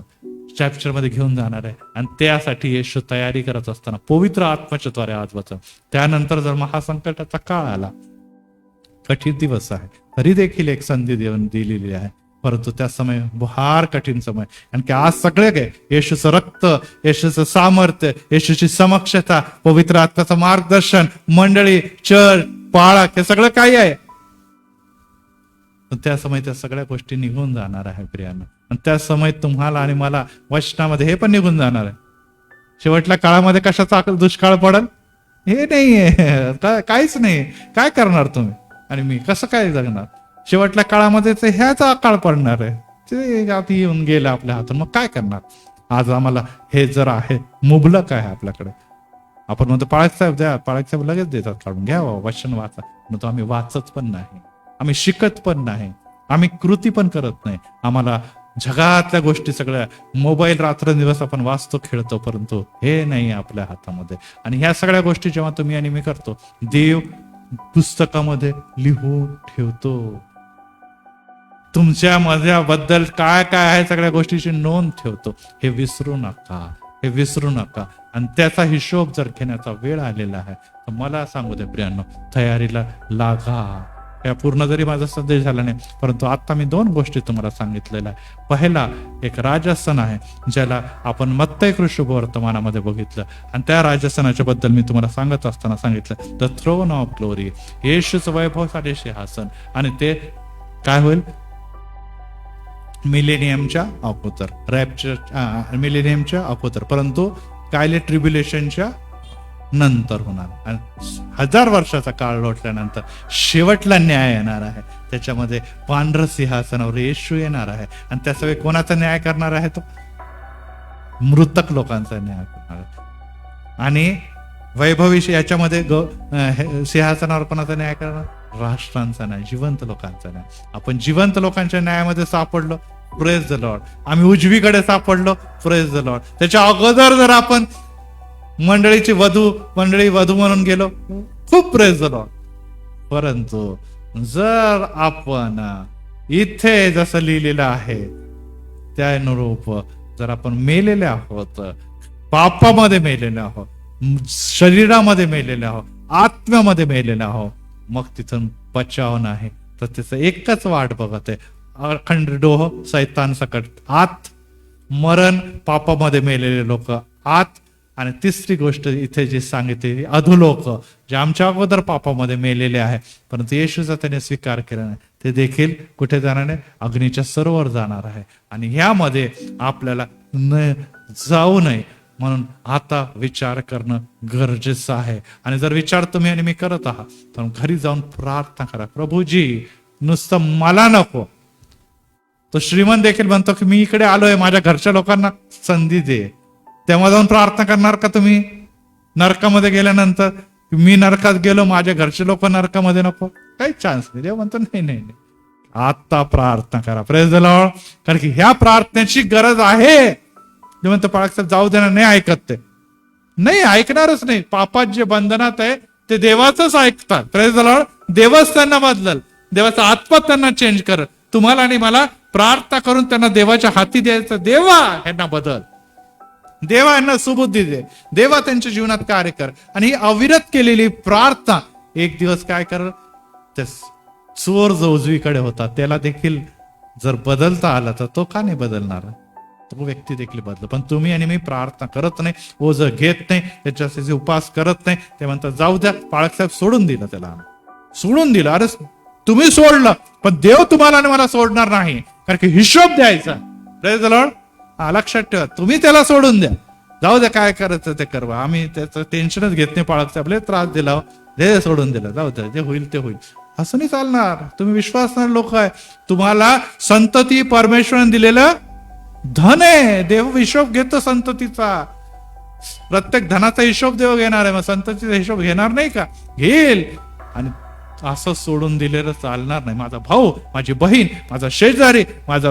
rupture मध्ये घेऊन जाणार आहे. आणि त्यासाठी येशू तयारी करत असताना पवित्र आत्म्याच्या द्वारे आज वचन, त्यानंतर जर महासंकटाचा काळ आला, कठीण दिवस आहे, तरी देखील एक संधी देऊन दिलेली आहे, परंतु त्या समय फार कठीण समय. आणि की आज सगळे काय, येशूचं रक्त, येशूचं सामर्थ्य, येशूची समक्षता, पवित्र आत्म्याचं मार्गदर्शन, मंडळी, चर्च, पाळक, हे सगळं काही आहे. त्या समय त्या सगळ्या गोष्टी निघून जाणार आहे प्रियांनो. आणि त्या समय तुम्हाला आणि मला वचनामध्ये हे पण निघून जाणार आहे. शेवटल्या काळामध्ये कशाचा दुष्काळ पडल हे नाहीये, काहीच नाही. काय करणार तुम्ही आणि मी, कसं काय जगणार? शेवटल्या काळामध्ये ते ह्याचा काळ पडणार आहे, ते आता येऊन गेलं आपल्या हातून, मग काय करणार? आज आम्हाला हे जर आहे, मुबलक आहे आपल्याकडे. आपण म्हणतो पाळक साहेब द्या, पाळक साहेब लगेच देतात काढून, घ्या वचन वाचा. म्हणतो आम्ही वाचत पण नाही, आम्ही शिकत पण नाही, आम्ही कृती पण करत नाही. आम्हाला जगातल्या गोष्टी सगळ्या, मोबाईल रात्रंदिवस आपण वाचतो, खेळतो, परंतु हे नाही आपल्या हातामध्ये. आणि ह्या सगळ्या गोष्टी जेव्हा तुम्ही आणि मी करतो, देव पुस्तकामध्ये लिहून ठेवतो. तुमच्या माझ्याबद्दल काय काय आहे सगळ्या गोष्टीची नोंद ठेवतो. हे विसरू नका, हे विसरू नका. आणि त्याचा हिशोब जर घेण्याचा वेळ आलेला आहे, तर मला सांगू दे प्रियांनो, तयारीला लागा. या पूर्ण जरी माझा संदेश झाला नाही, परंतु आता मी 2 गोष्टी तुम्हाला सांगितलेल्या आहे. पहिला एक राजस्थान आहे, ज्याला आपण मत्तई कृष्ण वर्तमानामध्ये बघितलं, आणि त्या राजस्थानाच्या बद्दल मी तुम्हाला सांगत असताना सांगितलं, द थ्रोन ऑफ ग्लोरी, येशूचं वैभवशाली सिंहासन. आणि ते काय होईल? मिलेनियमच्या अगोदर, रॅप्चर मिलेनियमच्या अगोदर, परंतु कायले ट्रिब्युलेशनच्या नंतर होणार. आणि 1000 वर्षाचा काळ लोटल्यानंतर शेवटला न्याय येणार आहे. त्याच्यामध्ये पांढरं सिंहासनावर येशू येणार आहे. आणि त्याचा कोणाचा न्याय करणार आहे? तो मृतक लोकांचा न्याय करणार आहे. आणि वैभवी याच्यामध्ये सिंहासनावर कोणाचा न्याय करणार? राष्ट्रांचा न्याय, जिवंत लोकांचा न्याय. आपण जिवंत लोकांच्या न्यायामध्ये सापडलो, प्रेज द लॉर्ड. आम्ही उजवीकडे सापडलो, प्रेज द लॉर्ड. त्याच्या अगोदर जर आपण मंडळी वधू म्हणून गेलो, खूप प्रेज द लॉर्ड. परंतु जर आपण इथे जसं लिहिलेलं आहे त्या अनुरूप जर आपण मेलेले आहोत, पापामध्ये मेलेले आहोत, शरीरामध्ये मेलेले आहोत, आत्म्यामध्ये मेलेले आहोत, मग तिथून बचाव नाही. तर त्याचं एकच वाट बघत आहे, अखंड डोह सैतान सकट आत, मरण, पापामध्ये मेलेले लोक आत. आणि तिसरी गोष्ट इथे जी सांगितली, अधोलोक, जे आमच्या अगोदर पापामध्ये मेलेले आहे, परंतु येशूचा त्याने स्वीकार केला नाही, ते देखील कुठे जाणार नाही? अग्नीच्या सरोवर जाणार आहे. आणि ह्यामध्ये आपल्याला जाऊ नये म्हणून आता विचार करणं गरजेचं आहे. आणि जर विचार तुम्ही आणि मी करत आहात, तर घरी जाऊन प्रार्थना करा, प्रभूजी नुसतं मला नको. तो श्रीमंत देखील म्हणतो की मी इकडे आलोय, माझ्या घरच्या लोकांना संधी दे. तेव्हा जाऊन प्रार्थना करणार का तुम्ही? नरकामध्ये गेल्यानंतर मी नरकात गेलो, माझ्या घरचे लोक नरकामध्ये नको, काही चान्स नाही. देव म्हणतो नाही नाही नाही, आता प्रार्थना करा. Praise the Lord. कारण की ह्या प्रार्थनेची गरज आहे. जे म्हणतो पाळक साहेब जाऊ देणार, नाही ऐकत, ते नाही ऐकणारच नाही. पापात जे बंधनात आहे ते देवाचंच ऐकतात. Praise the Lord. देवच त्यांना बदलल, देवाचा आत्मा त्यांना चेंज करत. तुम्हाला आणि मला प्रार्थना करून त्यांना देवाच्या हाती द्यायचं. देवा यांना बदल, देवा यांना सुबुद्धी दे, देवा त्यांच्या जीवनात कार्य कर. आणि ही अविरत केलेली प्रार्थना एक दिवस काय कर, ते चोर जो उजवीकडे होता त्याला देखील जर बदलता आला तर तो का नाही बदलणार? तो व्यक्ती देखील बदल. पण तुम्ही आणि मी प्रार्थना करत नाही, ओझ घेत नाही, त्याच्यासाठी उपास करत नाही. ते म्हणतात जाऊ द्या. पाळक साहेब सोडून दिलं, त्याला सोडून दिलं. अरे तुम्ही सोडलं, पण देव तुम्हाला आणि मला सोडणार नाही, कारण की हिशोब द्यायचा. Praise the Lord. लक्षात ठेवा, तुम्ही त्याला सोडून द्या, जाऊ द्या काय करायचं ते करवा, आम्ही त्याचं टेन्शनच घेत नाही, पाळक आपले त्रास दिला, दे सोडून दिला, जाऊ द्या, जे होईल ते होईल. असं नाही चालणार. तुम्ही विश्वासणार लोक आहे. तुम्हाला संतती परमेश्वराने दिलेलं धन आहे. देव हिशोब घेतो संततीचा. प्रत्येक धनाचा हिशोब देव घेणार आहे, मग संततीचा हिशोब घेणार नाही का? घेईल. आणि असं सोडून दिलेलं चालणार नाही. माझा भाऊ, माझी बहीण, माझा शेजारी, माझा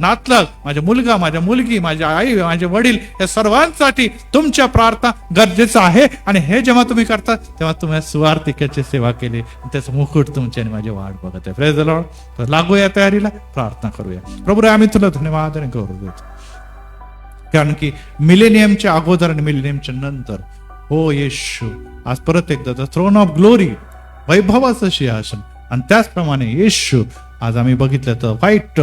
नातलग, माझा मुलगा, माझ्या मुलगी, माझी आई, माझे वडील, या सर्वांसाठी तुमच्या प्रार्थना गरजेचं आहे. आणि हे जेव्हा तुम्ही करता तेव्हा तुम्ही सुवार्तिकाची सेवा केली, त्याचं मुकुट तुमची आणि माझी वाट बघत आहे. Praise the Lord. तर लागूया तयारीला, प्रार्थना करूया. प्रभू आम्ही तुला धन्यवाद आणि गौरव देतो, कारण की मिलेनियमच्या अगोदर आणि मिलेनियमच्या नंतर, हो येशू, आज परत एकदा द थ्रोन ऑफ ग्लोरी, वैभवाचं सिंहासन. आणि त्याचप्रमाणे येशू, आज आम्ही बघितलं तर white,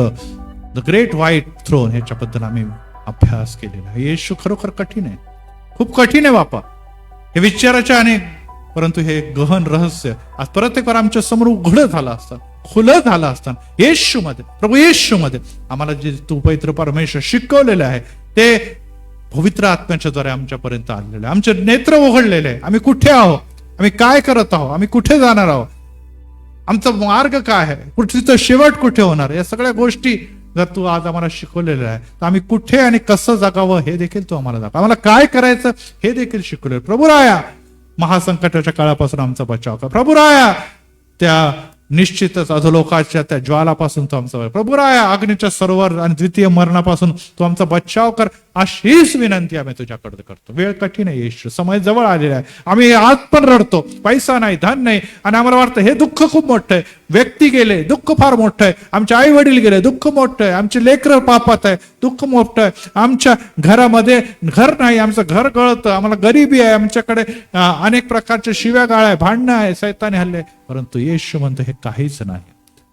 the great white throne, ह्याच्याबद्दल आम्ही अभ्यास केलेला आहे. येशू खरोखर कठीण आहे, खूप कठीण आहे बापा, हे विचाराचे अनेक, परंतु हे गहन रहस्य आज परत एक आमच्या समोर उघड झालं असतं, खुलं झालं असताना येशू मध्ये, प्रभू येशू मध्ये आम्हाला जे तू पवित्र परमेश्वर शिकवलेलं आहे ते पवित्र आत्म्याच्या द्वारे आमच्यापर्यंत आलेलं आहे. आमचे नेत्र उघडलेले आहे. आम्ही कुठे आहोत, आम्ही काय करत आहोत, आम्ही कुठे जाणार आहोत, आमचा मार्ग काय आहे, कुठे शेवट कुठे होणार, या सगळ्या गोष्टी जर तू आज आम्हाला शिकवलेलं आहे तर आम्ही कुठे आणि कसं जगावं हे देखील तू आम्हाला दाखव. आम्हाला काय करायचं हे देखील शिकवलेलं. प्रभू राया, महासंकटाच्या काळापासून आमचा बचाव कर. प्रभू राया, त्या निश्चितच अधोलोकाच्या त्या ज्वालापासून तो आमचा, प्रभू राया, अग्नीच्या सरोवर आणि द्वितीय मरणापासून तो आमचा बचाव कर. अशीच विनंती आम्ही तुझ्याकडे करतो. वेळ कठीण आहे येशू, समय जवळ आलेला आहे. आम्ही आज पण रडतो, पैसा नाही, धन नाही, आणि आम्हाला वाटतं हे दुःख खूप मोठं आहे. व्यक्ती गेले, दुःख फार मोठं आहे. आमचे आई वडील गेले, दुःख मोठं आहे. आमचे लेकरं पापात आहे, दुःख मोठं आहे. आमच्या घरामध्ये घर नाही, आमचं घर गळतं, आम्हाला गरिबी आहे, आमच्याकडे अनेक प्रकारच्या शिव्या गाळ आहे, भांडणं आहे, सैतानी हल्ले. परंतु येशू म्हणतो हे काहीच नाही.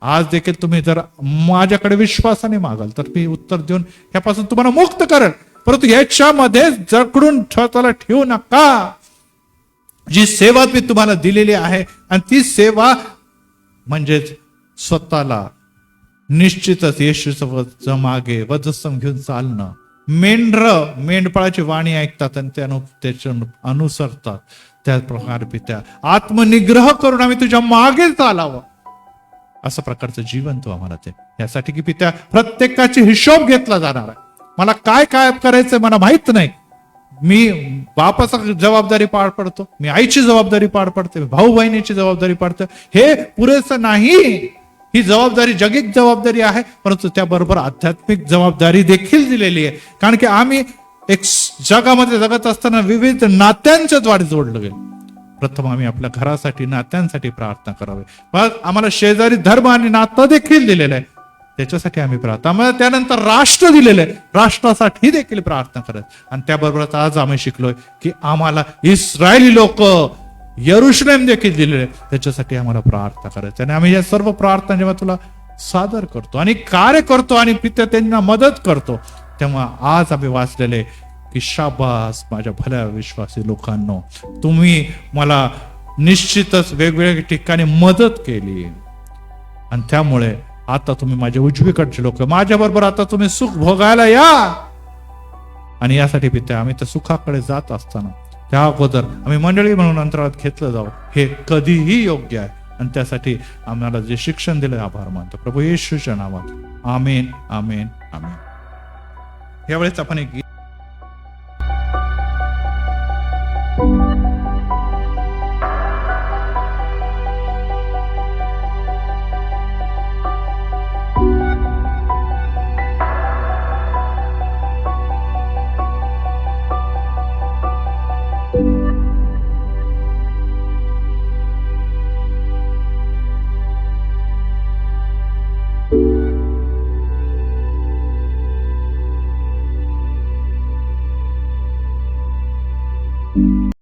आज देखील तुम्ही जर माझ्याकडे विश्वासाने मागाल तर मी उत्तर देऊन ह्यापासून तुम्हाला मुक्त करेल. परंतु ह्याच्यामध्ये जकडून स्वतःला ठेवू नका. जी सेवा मी तुम्हाला दिलेली आहे, आणि ती सेवा म्हणजेच स्वतःला निश्चितच येशूचं मागे वधस्तंभ घेऊन चालणं. मेंढपाळाची वाणी ऐकतात आणि त्याच्या अनुसरतात. त्या प्रकारे पित्या आत्मनिग्रह करून आम्ही तुझ्या मागे चालावं, असं प्रकारचं जीवन तू आम्हाला दे. यासाठी की पित्या प्रत्येकाची हिशोब घेतला जाणार आहे. मला काय काय करायचंय मला माहित नाही. मी बापाचा जबाबदारी पार पडतो, मी आईची जबाबदारी पार पडते, भाऊ बहिणीची जबाबदारी पाडतो. हे पुरेसं नाही. ही जबाबदारी जगिक जबाबदारी आहे, परंतु त्याबरोबर आध्यात्मिक जबाबदारी देखील दिलेली आहे. कारण की आम्ही एक जगामध्ये जगत असताना विविध नात्यांच्या द्वारे जोडलं गेलं. प्रथम आम्ही आपल्या घरासाठी, नात्यांसाठी प्रार्थना करावी. मग आम्हाला शेजारी धर्म आणि नातं देखील दिलेलं आहे, त्याच्यासाठी आम्ही प्रार्थना. आम्हाला त्यानंतर राष्ट्र दिलेलं आहे, राष्ट्रासाठी देखील प्रार्थना करत. आणि त्याबरोबरच आज आम्ही शिकलोय की आम्हाला इस्रायली लोक यरुशलेम देखील दिलेले, त्याच्यासाठी आम्हाला प्रार्थना करायचं. आणि आम्ही या सर्व प्रार्थना जेव्हा तुला सादर करतो आणि कार्य करतो आणि पित्या त्यांना मदत करतो, तेव्हा आज आम्ही वाचलेले की शाबास माझ्या भल्या विश्वासी लोकांनो, तुम्ही मला निश्चितच वेगवेगळ्या ठिकाणी मदत केली, आणि त्यामुळे आता तुम्ही माझ्या उजवीकडचे लोक, माझ्या बरोबर आता तुम्ही सुख भोगायला या. आणि यासाठी पित्या आम्ही त्या सुखाकडे जात असताना त्या अगोदर आम्ही मंडळी म्हणून अंतराळात घेतलं जावं, हे कधीही योग्य आहे. आणि त्यासाठी आम्हाला जे शिक्षण दिलं आभार मानतो प्रभू येशूच्या नावात. आमेन, आमेन, आमेन. यावेळेस आपण एक